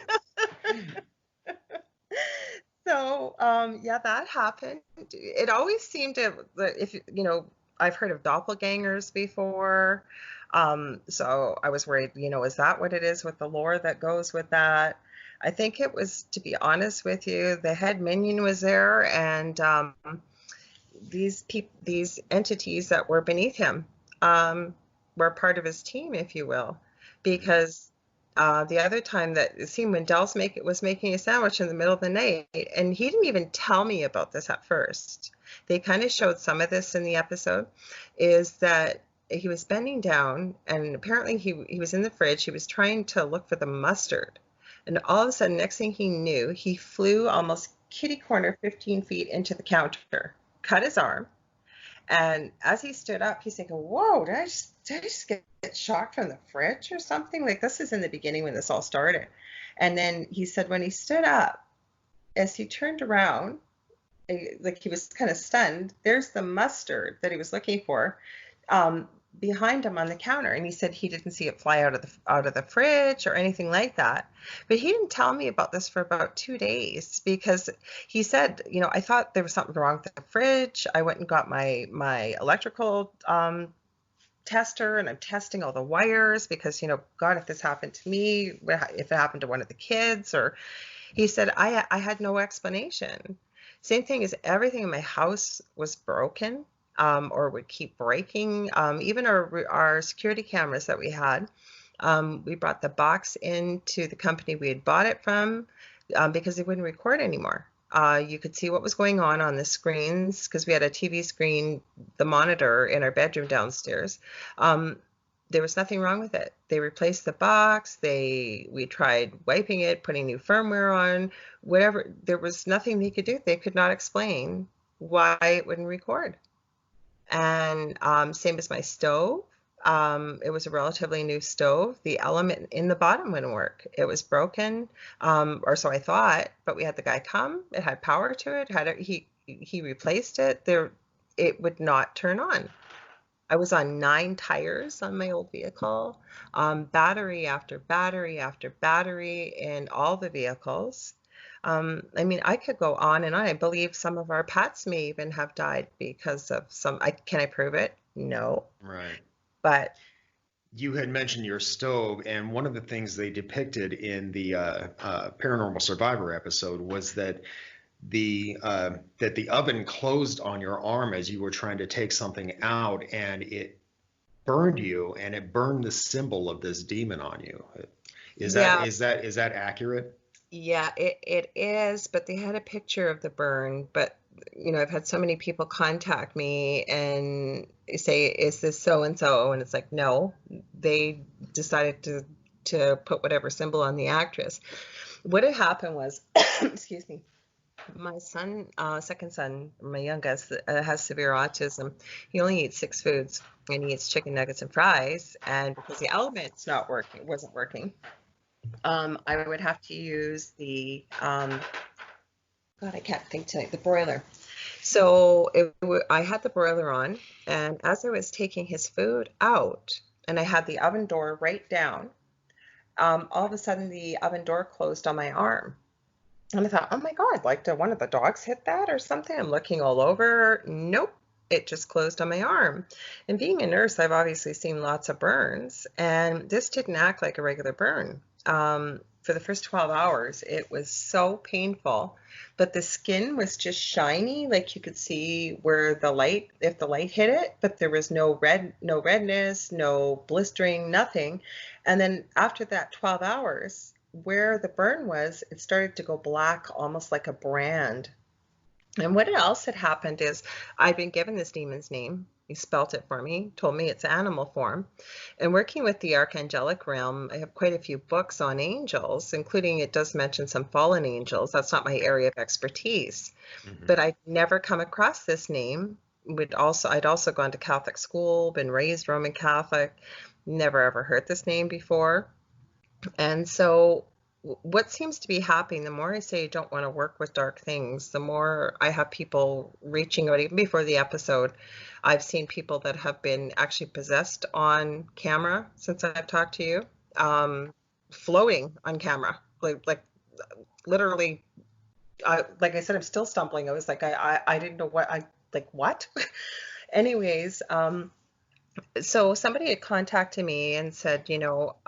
So, yeah, that happened. It always seemed to, if I've heard of doppelgangers before. So I was worried, is that what it is with the lore that goes with that? I think it was, to be honest with you, the head minion was there, and these entities that were beneath him were part of his team, if you will, because the other time that it seemed when was making a sandwich in the middle of the night, and he didn't even tell me about this at first. They kind of showed some of this in the episode, is that he was bending down and apparently he was in the fridge. He was trying to look for the mustard. And all of a sudden, next thing he knew, he flew almost kitty corner 15 feet into the counter, cut his arm. And as he stood up, he's thinking, "Whoa, did I just get shocked from the fridge or something?" Like, this is in the beginning when this all started. And then he said when he stood up, as he turned around, like he was kind of stunned, there's the mustard that he was looking for behind him on the counter. And he said he didn't see it fly out of the fridge or anything like that. But he didn't tell me about this for about 2 days because he said, "I thought there was something wrong with the fridge. I went and got my electrical tester and I'm testing all the wires because, God, if this happened to me, if it happened to one of the kids," or he said, I had no explanation. Same thing as everything in my house was broken, or would keep breaking. Even our security cameras that we had, we brought the box into the company we had bought it from because they wouldn't record anymore. You could see what was going on the screens because we had a TV screen, the monitor in our bedroom downstairs. There was nothing wrong with it. They replaced the box. We tried wiping it, putting new firmware on, whatever. There was nothing they could do. They could not explain why it wouldn't record. And same as my stove. It was a relatively new stove. The element in the bottom wouldn't work. It was broken, or so I thought. But we had the guy come. It had power to it. He replaced it. It would not turn on. I was on 9 tires on my old vehicle, battery after battery after battery in all the vehicles. I mean, I could go on and on. I believe some of our pets may even have died because of can I prove it? No. Right. But You had mentioned your stove, and one of the things they depicted in the Paranormal Survivor episode was that the oven closed on your arm as you were trying to take something out, and it burned you, and it burned the symbol of this demon on you. Is yeah, that accurate? yeah, it is. But they had a picture of the burn. But I've had so many people contact me and say, "Is this so and so?" And it's like, no, they decided to put whatever symbol on the actress. What had happened was, excuse me, my son, second son, my youngest, has severe autism. He only eats 6 foods, and he eats chicken nuggets and fries. And because the element's wasn't working, I would have to use the God, I can't think tonight, the broiler. So I had the broiler on, and as I was taking his food out, and I had the oven door right down, all of a sudden the oven door closed on my arm. And I thought, oh my God, like did one of the dogs hit that or something? I'm looking all over. Nope, it just closed on my arm. And being a nurse, I've obviously seen lots of burns, and this didn't act like a regular burn. For the first 12 hours, it was so painful, but the skin was just shiny, like you could see where if the light hit it, but there was no redness, no blistering, nothing. And then after that 12 hours, where the burn was, it started to go black, almost like a brand. And what else had happened is I'd been given this demon's name. He spelt it for me, told me it's animal form. And working with the archangelic realm, I have quite a few books on angels, including it does mention some fallen angels. That's not my area of expertise. But I'd never come across this name. I'd also gone to Catholic school, been raised Roman Catholic, never ever heard this name before. And so what seems to be happening, the more I say I don't want to work with dark things, the more I have people reaching out. Even before the episode, I've seen people that have been actually possessed on camera since I've talked to you, floating on camera, like literally. Like I said, I'm still stumbling. I was like, I didn't know what. Anyways, so somebody had contacted me and said,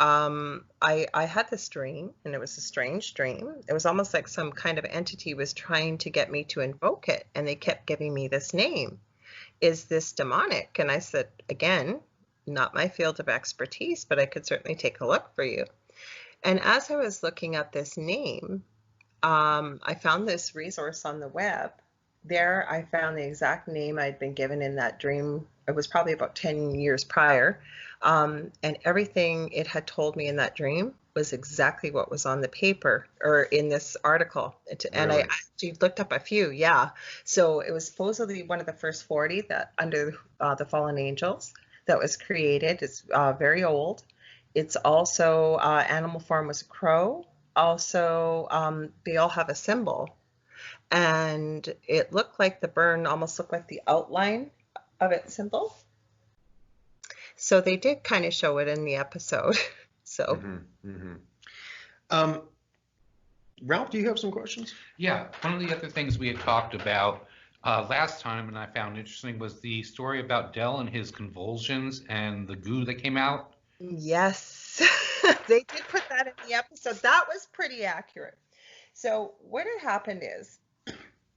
I had this dream, and it was a strange dream. It was almost like some kind of entity was trying to get me to invoke it, and they kept giving me this name. Is this demonic? And I said, again, not my field of expertise, but I could certainly take a look for you. And as I was looking up this name, I found this resource on the web. There, I found the exact name I'd been given in that dream. It was probably about 10 years prior. And everything it had told me in that dream was exactly what was on the paper or in this article. And I actually looked up a few, yeah. So it was supposedly one of the first 40 that under the fallen angels that was created. It's very old. It's also animal form was a crow. Also, they all have a symbol. And it looked like the burn almost looked like the outline of its symbol. So they did kind of show it in the episode. So, Ralph, do you have some questions? Yeah, one of the other things we had talked about last time, and I found interesting, was the story about Dell and his convulsions and the goo that came out. yes, they did put that in the episode. That was pretty accurate. So what had happened is,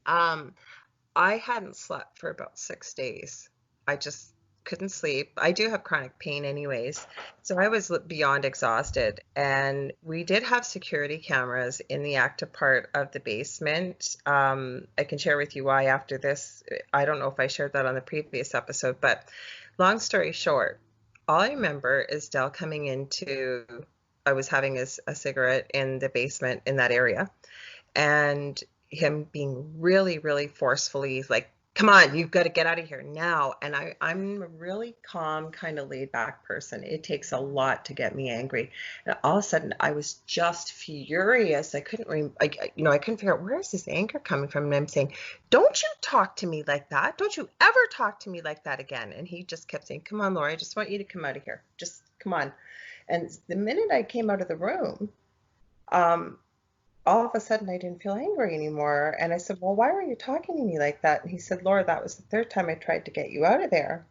I hadn't slept for about 6 days. I just couldn't sleep. I do have chronic pain anyways. So I was beyond exhausted. And we did have security cameras in the active part of the basement. I can share with you why after this. I don't know if I shared that on the previous episode, but long story short, all I remember is Dell coming into, I was having a cigarette in the basement in that area, and him being really, really forcefully like come on, you've got to get out of here now. And I'm a really calm, kind of laid back person. It takes a lot to get me angry. And all of a sudden, I was just furious. I couldn't, I couldn't figure out where is this anger coming from. And I'm saying, don't you talk to me like that. Don't you ever talk to me like that again. And he just kept saying, come on, Lori, I just want you to come out of here. Just come on. And the minute I came out of the room, all of a sudden I didn't feel angry anymore. And I said, well, why were you talking to me like that? And he said, Laura, that was the third time I tried to get you out of there.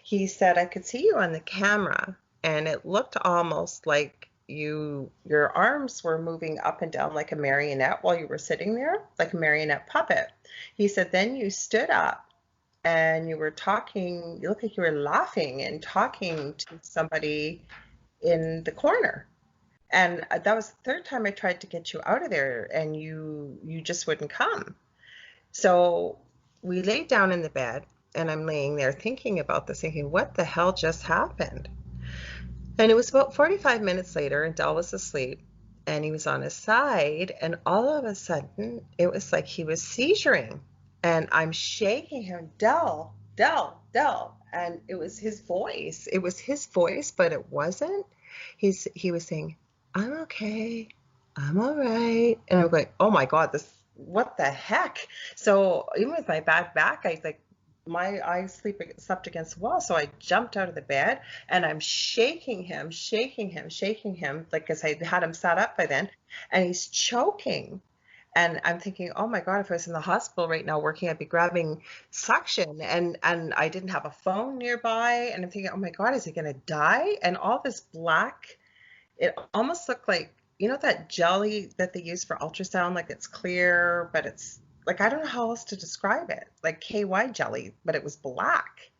He said, I could see you on the camera and it looked almost like your arms were moving up and down like a marionette while you were sitting there, like a marionette puppet. He said, then you stood up and you were talking, you looked like you were laughing and talking to somebody in the corner. And that was the third time I tried to get you out of there and you just wouldn't come. So we laid down in the bed and I'm laying there thinking about this, thinking, what the hell just happened? And it was about 45 minutes later and Dell was asleep and he was on his side and all of a sudden it was like he was seizuring and I'm shaking him, Dell, Dell, Dell. And it was his voice. It was his voice, but it wasn't. He was saying, I'm okay. I'm all right. And I'm going, oh my God, what the heck? So even with my bad back, I slept against the wall. So I jumped out of the bed and I'm shaking him, like, cause I had him sat up by then and he's choking. And I'm thinking, oh my God, if I was in the hospital right now working, I'd be grabbing suction and I didn't have a phone nearby. And I'm thinking, oh my God, is he going to die? And all this black, it almost looked like, that jelly that they use for ultrasound, like it's clear, but it's like, I don't know how else to describe it, like KY jelly, but it was black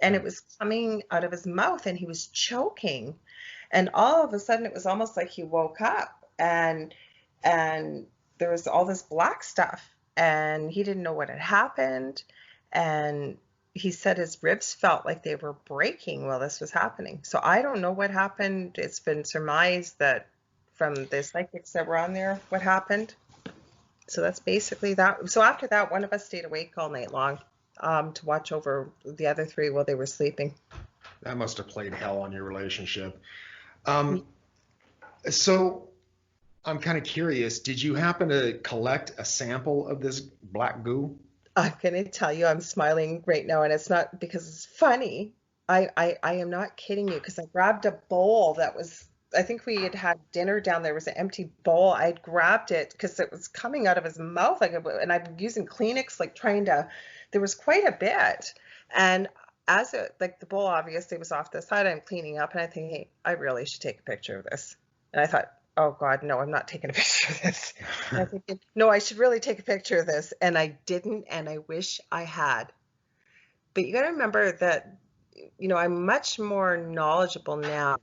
and it was coming out of his mouth and he was choking. And all of a sudden it was almost like he woke up and there was all this black stuff and he didn't know what had happened. And he said his ribs felt like they were breaking while this was happening. So I don't know what happened. It's been surmised that from the psychics that were on there, what happened. So that's basically that. So after that, one of us stayed awake all night long to watch over the other three while they were sleeping. That must have played hell on your relationship. So I'm kind of curious, did you happen to collect a sample of this black goo? I'm going to tell you, I'm smiling right now, and it's not because it's funny. I am not kidding you, because I grabbed a bowl that was, I think we had dinner down there. It was an empty bowl. I grabbed it because it was coming out of his mouth, and I'm using Kleenex, like trying to, there was quite a bit. And as it, like the bowl obviously was off the side, I'm cleaning up, and I think, hey, I really should take a picture of this. And I thought, oh God, no, I'm not taking a picture of this. And I thinking, no, I should really take a picture of this. And I didn't, and I wish I had. But you got to remember that, I'm much more knowledgeable now.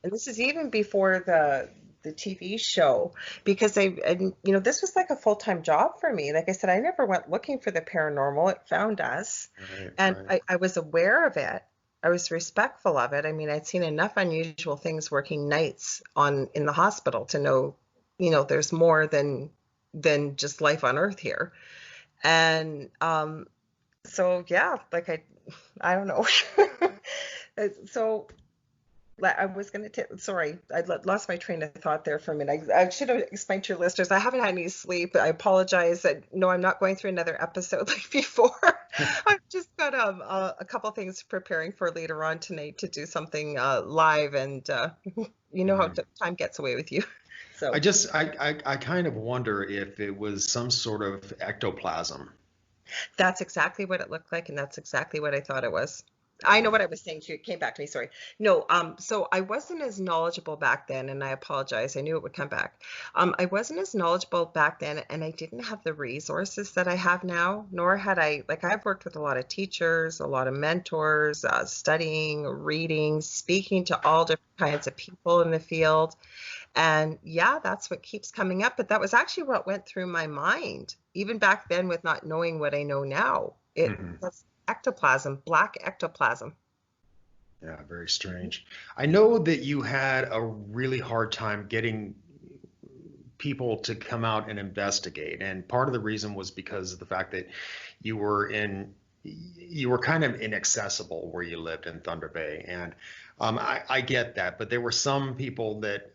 And this is even before the TV show, because this was like a full-time job for me. Like I said, I never went looking for the paranormal. It found us. Right, and right. I was aware of it. I was respectful of it. I mean, I'd seen enough unusual things working nights in the hospital to know, there's more than just life on Earth here. And so yeah, like I don't know. So I was going to sorry, I lost my train of thought there for a minute. I should have explained to your listeners, I haven't had any sleep. I apologize. No, I'm not going through another episode like before. I've just got a couple things preparing for later on tonight to do something live, and you know how time gets away with you. So I kind of wonder if it was some sort of ectoplasm. that's exactly what it looked like, and that's exactly what I thought it was. I know what I was saying to you. It came back to me. Sorry. No, so I wasn't as knowledgeable back then, and I apologize. I knew it would come back. I wasn't as knowledgeable back then, and I didn't have the resources that I have now, nor had I've worked with a lot of teachers, a lot of mentors, studying, reading, speaking to all different kinds of people in the field. And yeah, that's what keeps coming up. But that was actually what went through my mind, even back then with not knowing what I know now. It was ectoplasm, black ectoplasm. Yeah, very strange. I know that you had a really hard time getting people to come out and investigate. And part of the reason was because of the fact that you were kind of inaccessible where you lived in Thunder Bay. And I get that, but there were some people that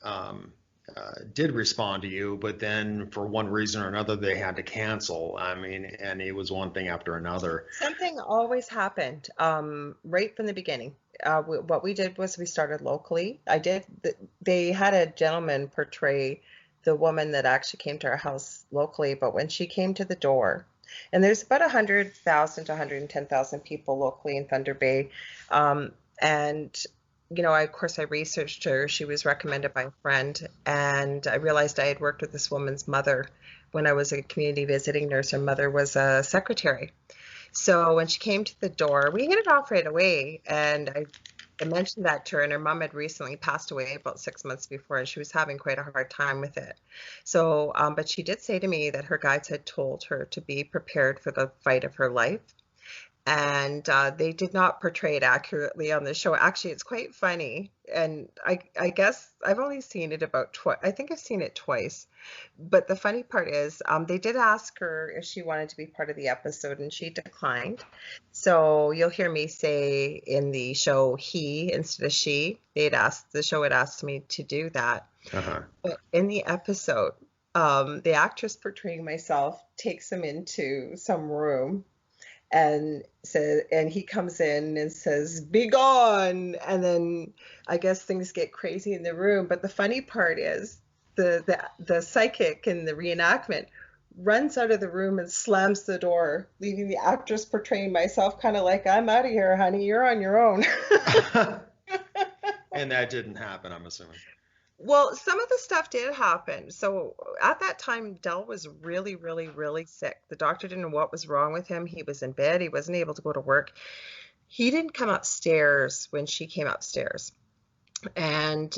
did respond to you, but then for one reason or another, they had to cancel. I mean, and it was one thing after another. Something always happened right from the beginning. What we did was we started locally. They had a gentleman portray the woman that actually came to our house locally, but when she came to the door, and there's about 100,000 to 110,000 people locally in Thunder Bay, and of course, I researched her. She was recommended by a friend, and I realized I had worked with this woman's mother when I was a community visiting nurse. Her mother was a secretary. So when she came to the door, we hit it off right away, and I mentioned that to her, and her mom had recently passed away about 6 months before, and she was having quite a hard time with it. So, but she did say to me that her guides had told her to be prepared for the fight of her life. And they did not portray it accurately on the show. Actually, it's quite funny, and I guess I've only seen it about twice. I think I've seen it twice. But the funny part is, they did ask her if she wanted to be part of the episode, and she declined. So you'll hear me say in the show he instead of she. The show had asked me to do that. Uh-huh. But in the episode, the actress portraying myself takes him into some room. And he comes in and says, "Be gone!" And then I guess things get crazy in the room. But the funny part is the psychic in the reenactment runs out of the room and slams the door, leaving the actress portraying myself kind of like, "I'm out of here, honey. You're on your own." And that didn't happen, I'm assuming. Well, some of the stuff did happen. So at that time, Dell was really, really, really sick. The doctor didn't know what was wrong with him. He was in bed. He wasn't able to go to work. He didn't come upstairs when she came upstairs. And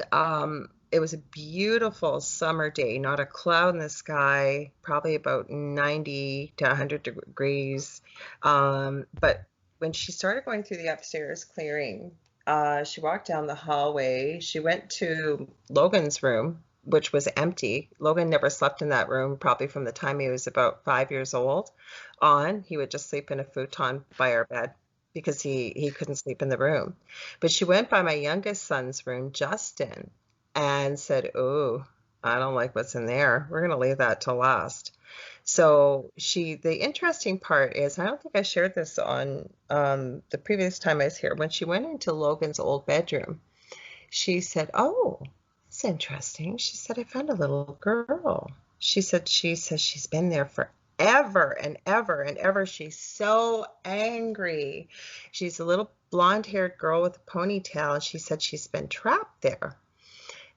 it was a beautiful summer day, not a cloud in the sky, probably about 90 to 100 degrees. But when she started going through the upstairs clearing, she walked down the hallway. She went to Logan's room, which was empty. Logan never slept in that room, probably from the time he was about 5 years old on. He would just sleep in a futon by our bed because he couldn't sleep in the room. But she went by my youngest son's room, Justin, and said, "Oh, I don't like what's in there. We're going to leave that till last." So the interesting part is, I don't think I shared this on the previous time I was here, when she went into Logan's old bedroom, she said, "Oh, that's interesting." She said, "I found a little girl." She says she's been there forever and ever and ever. She's so angry. She's a little blonde-haired girl with a ponytail, and she said she's been trapped there.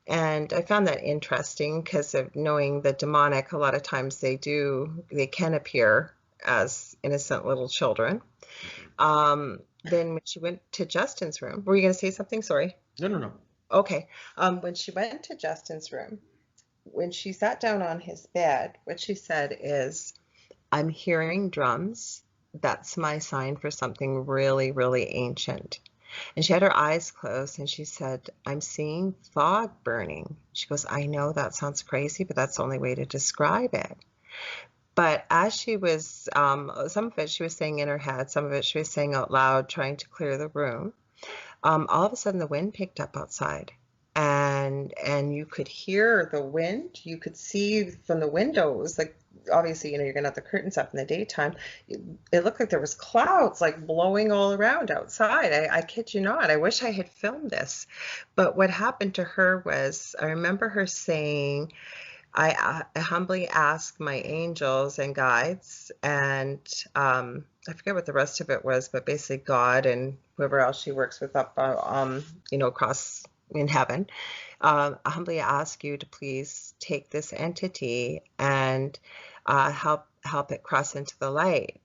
And I found that interesting because of knowing the demonic, a lot of times they can appear as innocent little children. Then when she went to Justin's room, were you going to say something? Sorry. No. Okay. When she went to Justin's room, when she sat down on his bed, what she said is, "I'm hearing drums. That's my sign for something really, really ancient." And she had her eyes closed, and she said, "I'm seeing fog burning." She goes, "I know that sounds crazy, but that's the only way to describe it." But as she was, some of it she was saying in her head, some of it she was saying out loud, trying to clear the room. All of a sudden the wind picked up outside, and you could hear the wind. You could see from the windows, like, obviously, you're gonna have the curtains up in the daytime. It looked like there was clouds like blowing all around outside. I kid you not. I wish I had filmed this. But what happened to her was, I remember her saying, I humbly ask my angels and guides, and I forget what the rest of it was, but basically God and whoever else she works with up, across in heaven. I humbly ask you to please take this entity and help it cross into the light.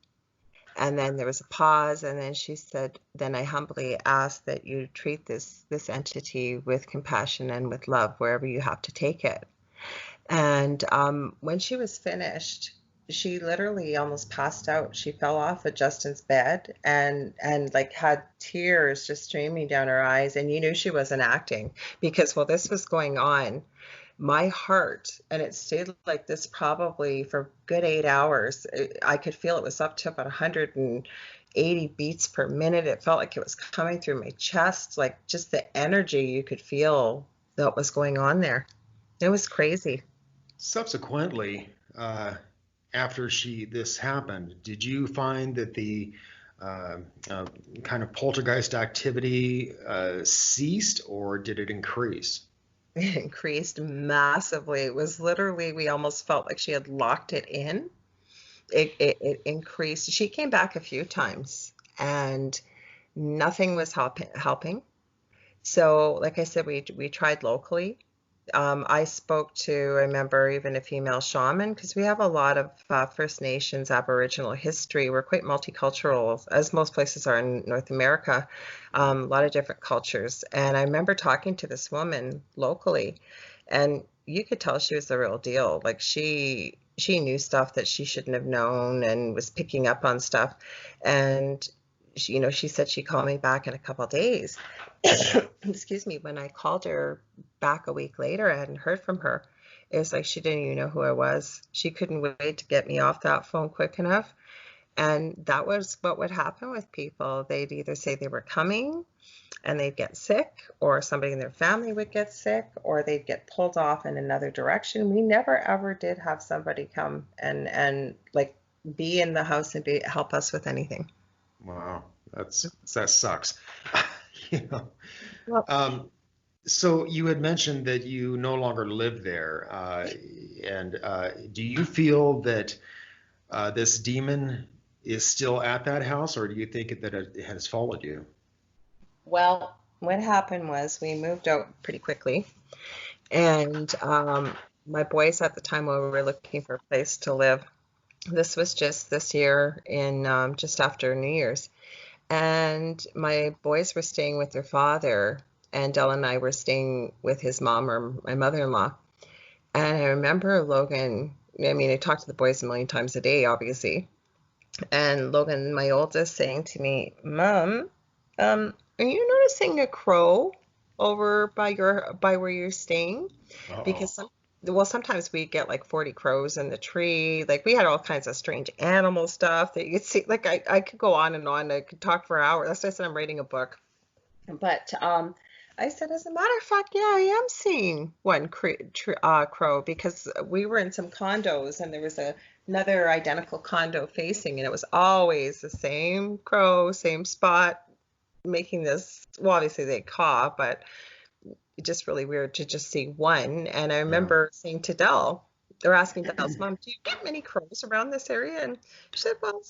And then there was a pause, and then she said, "Then I humbly ask that you treat this entity with compassion and with love wherever you have to take it." And when she was finished, she literally almost passed out. She fell off of Justin's bed and like had tears just streaming down her eyes. And you knew she wasn't acting, because while this was going on, my heart, and it stayed like this probably for a good 8 hours. I could feel it was up to about 180 beats per minute. It felt like it was coming through my chest, like just the energy you could feel that was going on there. It was crazy. Subsequently, after this happened, did you find that the uh, uh, kind of poltergeist activity ceased, or did it increase? It increased massively. It was literally, we almost felt like she had locked it in. It increased. She came back a few times and nothing was helping. So, like I said, we tried locally. I spoke to, I remember even a female shaman, because we have a lot of First Nations Aboriginal history. We're quite multicultural, as most places are in North America, a lot of different cultures. And I remember talking to this woman locally, and you could tell she was the real deal. Like she knew stuff that she shouldn't have known and was picking up on stuff. And she said she'd call me back in a couple of days. Excuse me. When I called her back a week later, I hadn't heard from her. It was like she didn't even know who I was. She couldn't wait to get me off that phone quick enough. And that was what would happen with people. They'd either say they were coming and they'd get sick, or somebody in their family would get sick, or they'd get pulled off in another direction. We never ever did have somebody come and like be in the house and help us with anything. Wow, that sucks. You know. Well, So you had mentioned that you no longer live there, and do you feel that this demon is still at that house, or do you think that it has followed you? well, what happened was we moved out pretty quickly, and my boys at the time, when we were looking for a place to live, this was just this year in just after New Year's. And my boys were staying with their father, and Dell and I were staying with his mom, or my mother-in-law. And I remember Logan, I mean, I talked to the boys a million times a day, obviously. And Logan, my oldest, saying to me, Mom, are you noticing a crow over by where you're staying? Uh-oh. Because well, sometimes we get like 40 crows in the tree. Like we had all kinds of strange animal stuff that you could see. Like I could go on and on. I could talk for hours. That's why I said I'm writing a book. But I said, as a matter of fact, yeah, I am seeing one crow, because we were in some condos and there was another identical condo facing, and it was always the same crow, same spot, making this. Well, obviously they caw, but just really weird to just see one. And I Yeah. remember saying to Dell, they're asking Dell's mom, do you get many crows around this area? And she said, well,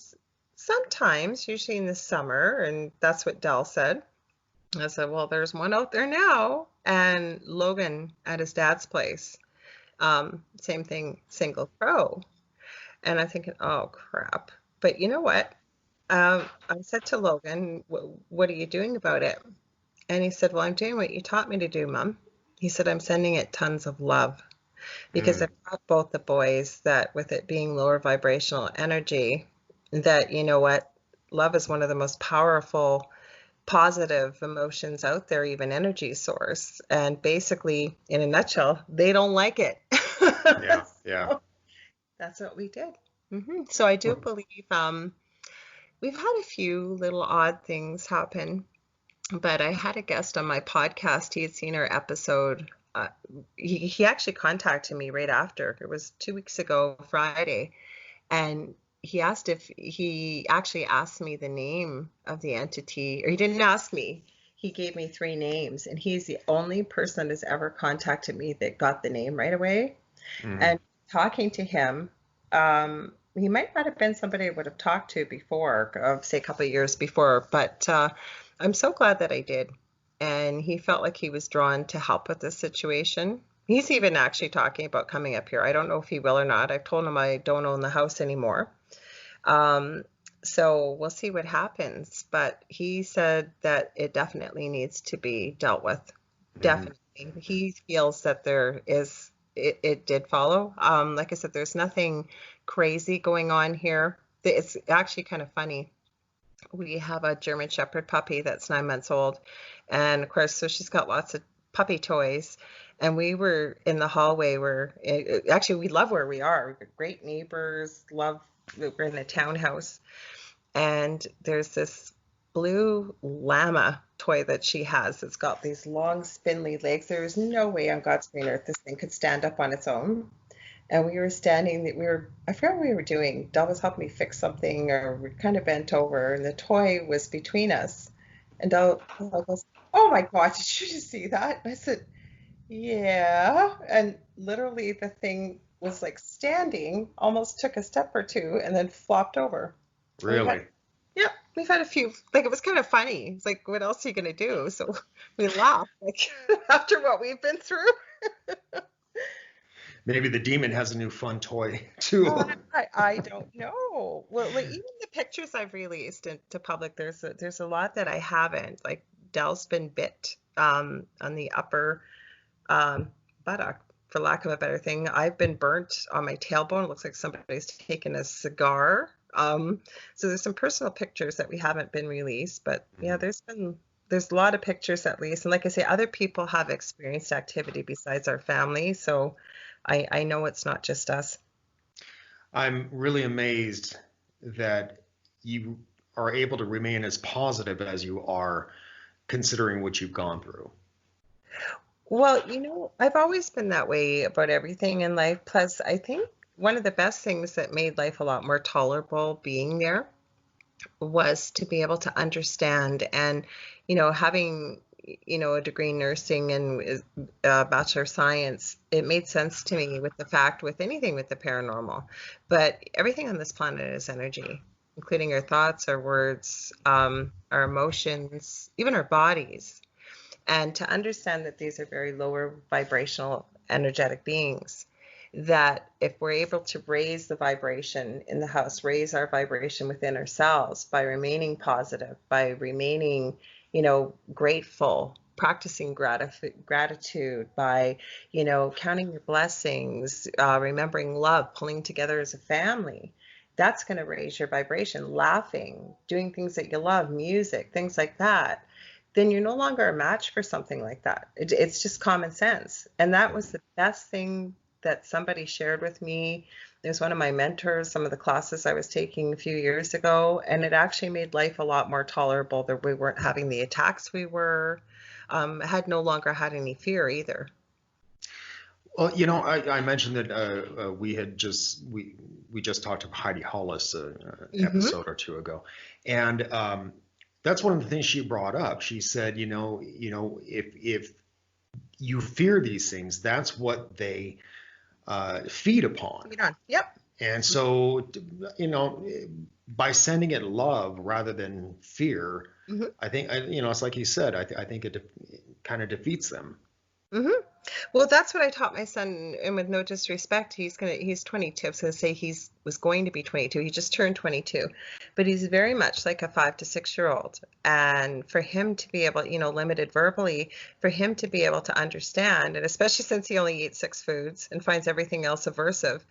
sometimes, usually in the summer. And that's what Dell said. I said, well, there's one out there now. And Logan at his dad's place, same thing, single crow. And I'm thinking, oh, crap. But you know what? I said to Logan, what are you doing about it? And he said, well, I'm doing what you taught me to do, Mom. He said, I'm sending it tons of love, because Mm. I've taught both the boys that with it being lower vibrational energy, that, you know what, love is one of the most powerful positive emotions out there, even energy source. And basically, in a nutshell, they don't like it. Yeah, yeah. So that's what we did. So I do believe we've had a few little odd things happen. But I had a guest on my podcast. He had seen our episode. He actually contacted me right after. It was 2 weeks ago, Friday. And he actually asked me the name of the entity, or he didn't ask me. He gave me 3 names, and he's the only person that has ever contacted me that got the name right away. Mm. And talking to him, he might not have been somebody I would have talked to before, say a couple of years before, but I'm so glad that I did. And he felt like he was drawn to help with this situation. He's even actually talking about coming up here. I don't know if he will or not. I've told him I don't own the house anymore. So we'll see what happens. But he said that it definitely needs to be dealt with. Definitely. He feels that it did follow. Like I said, there's nothing crazy going on here. It's actually kind of funny. We have a German Shepherd puppy that's 9 months old. And of course, so she's got lots of puppy toys. And we were in the hallway where, actually, we love where we are. We've got great neighbors, we're in a townhouse. And there's this blue llama toy that she has. It's got these long, spindly legs. There's no way on God's green earth this thing could stand up on its own. And we were standing, I forgot what we were doing. Del was helping me fix something, or we kind of bent over, and the toy was between us. And Del goes, "Oh my God, did you just see that?" And I said, "Yeah." And literally the thing was like standing, almost took a step or two, and then flopped over. Really? Yep, we've had a few. Like, it was kind of funny. It's like, what else are you gonna do? So we laughed, like, after what we've been through. Maybe the demon has a new fun toy too. I don't know. Well, like, even the pictures I've released into public, there's a lot that I haven't. Like, Del's been bit on the upper buttock, for lack of a better thing. I've been burnt on my tailbone. It looks like somebody's taken a cigar. So there's some personal pictures that we haven't been released, but yeah, there's a lot of pictures at least. And like I say, other people have experienced activity besides our family. So I know it's not just us. I'm really amazed that you are able to remain as positive as you are, considering what you've gone through. Well, I've always been that way about everything in life. Plus, I think one of the best things that made life a lot more tolerable being there was to be able to understand. And, having, a degree in nursing and Bachelor of Science, it made sense to me with anything with the paranormal. But everything on this planet is energy, including our thoughts, our words, our emotions, even our bodies. And to understand that these are very lower vibrational energetic beings, that if we're able to raise the vibration in the house, raise our vibration within ourselves by remaining positive, by remaining, grateful, practicing gratitude, by, counting your blessings, remembering love, pulling together as a family, that's going to raise your vibration. Laughing, doing things that you love, music, things like that, then you're no longer a match for something like that. It's just common sense. And that was the best thing that somebody shared with me. It was one of my mentors, some of the classes I was taking a few years ago, and it actually made life a lot more tolerable, that we weren't having the attacks we were. Had no longer had any fear either. Well, I mentioned that we just talked to Heidi Hollis episode or two ago, and that's one of the things she brought up. She said, if you fear these things, that's what they feed upon. Yep. And so, by sending it love rather than fear, I think, it's like you said, I think it kind of defeats them. Well, that's what I taught my son, and with no disrespect, he's 22. I was going to say he was going to be 22. He just turned 22, but he's very much like a 5 to 6 year old. And for him to be able, limited verbally, for him to be able to understand, and especially since he only eats 6 foods and finds everything else aversive,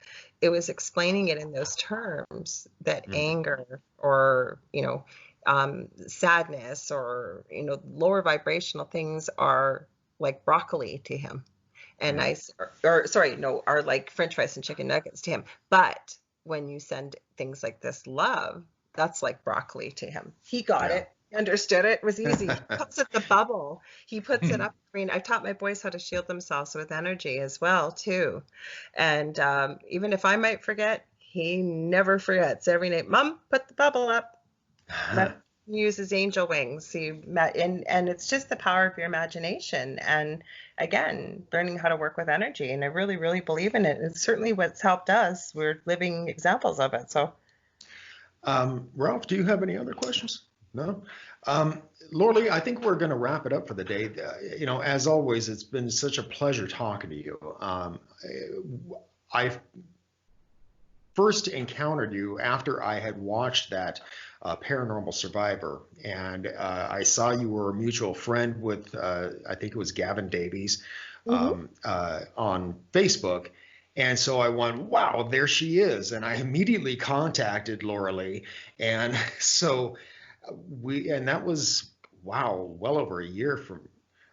it was explaining it in those terms that anger or, sadness or, lower vibrational things are like broccoli to him, and are like French fries and chicken nuggets to him. But when you send things like this love, that's like broccoli to him. He got it, he understood it, was easy. He puts it the bubble. He puts it up. I mean, I taught my boys how to shield themselves with energy as well too. And even if I might forget, he never forgets. Every night, Mom, put the bubble up. Uses angel wings. And it's just the power of your imagination, and again, learning how to work with energy. And I really, really believe in it. It's certainly what's helped us. We're living examples of it. So Ralph, do you have any other questions? No. Lorilie, I think we're going to wrap it up for the day. As always, it's been such a pleasure talking to you. I first encountered you after I had watched that Paranormal Survivor, and I saw you were a mutual friend with I think it was Gavin Davies on Facebook, and so I went, wow, there she is, and I immediately contacted Lorilie, and so that was well over a year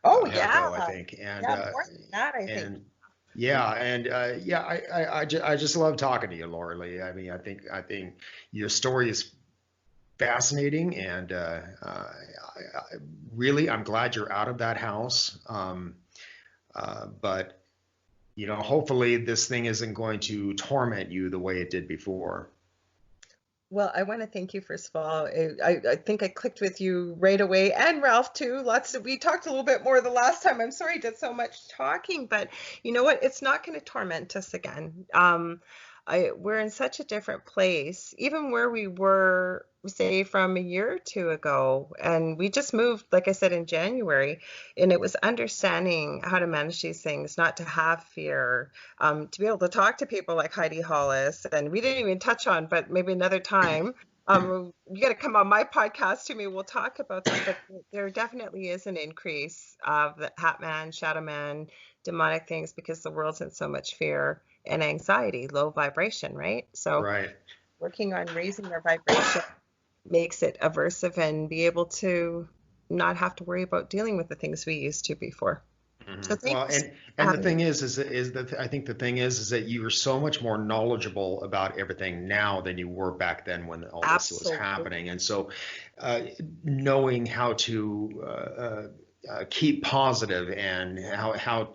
Oh ago, I yeah, think. And yeah, more than that, I think. and yeah, and yeah, I just love talking to you, Lorilie. I mean, I think your story is fascinating, and really, I'm glad you're out of that house. But hopefully, this thing isn't going to torment you the way it did before. Well, I want to thank you first of all. I think I clicked with you right away, and Ralph too. We talked a little bit more the last time. I'm sorry I did so much talking, but you know what? It's not going to torment us again. We're in such a different place, even where we were, say, from a year or two ago, and we just moved, like I said, in January, and it was understanding how to manage these things, not to have fear, to be able to talk to people like Heidi Hollis, and we didn't even touch on, but maybe another time. You got to come on my podcast to me. We'll talk about this, but there definitely is an increase of the Hat Man, Shadow Man, demonic things because the world's in so much fear and anxiety, low vibration, right? So Right. working on raising their vibration makes it aversive and be able to not have to worry about dealing with the things we used to before. So Well, thanks. and the thing is that I think the thing is that you are so much more knowledgeable about everything now than you were back then when all this was Absolutely. happening. And so, knowing how to keep positive and how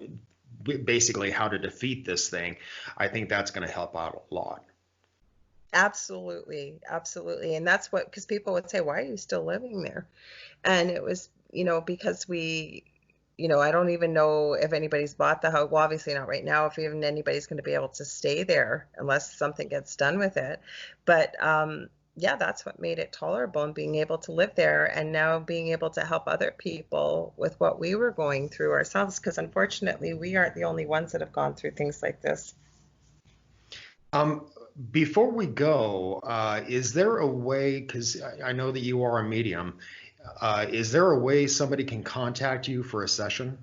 basically how to defeat this thing, I think that's going to help out a lot. Absolutely. Absolutely. And that's what, because people would say, why are you still living there? And it was, because I don't even know if anybody's bought the house. Well, obviously not right now, if even anybody's going to be able to stay there unless something gets done with it. But yeah, that's what made it tolerable, and being able to live there and now being able to help other people with what we were going through ourselves, because unfortunately we aren't the only ones that have gone through things like this. Before we go, is there a way, because I know that you are a medium, is there a way somebody can contact you for a session?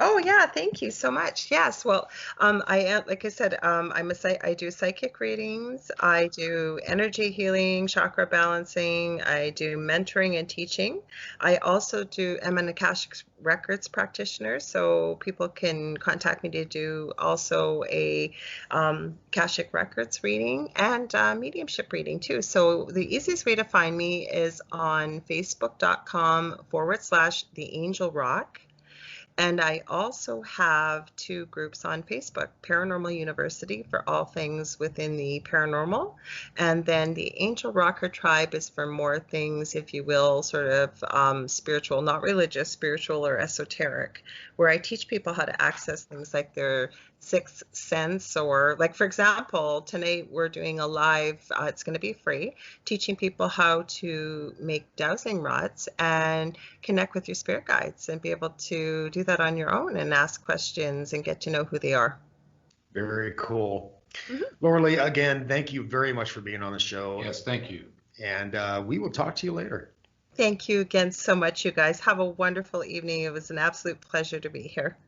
Oh yeah, thank you so much. Yes, well, I am, like I said, I do psychic readings, I do energy healing, chakra balancing, I do mentoring and teaching. I also am an Akashic Records practitioner, so people can contact me to do also a Akashic Records reading and mediumship reading too. So the easiest way to find me is on facebook.com/The Angel Rock. And I also have two groups on Facebook, Paranormal University for all things within the paranormal. And then the Angel Rocker Tribe is for more things, if you will, sort of spiritual, not religious, spiritual or esoteric, where I teach people how to access things like their sixth sense, or like, for example, tonight we're doing a live, it's going to be free, teaching people how to make dowsing rods and connect with your spirit guides and be able to do that on your own and ask questions and get to know who they are. Very cool. Mhm. Lorilie, again, thank you very much for being on the show. Yes, thank you. And we will talk to you later. Thank you again so much, you guys. Have a wonderful evening. It was an absolute pleasure to be here.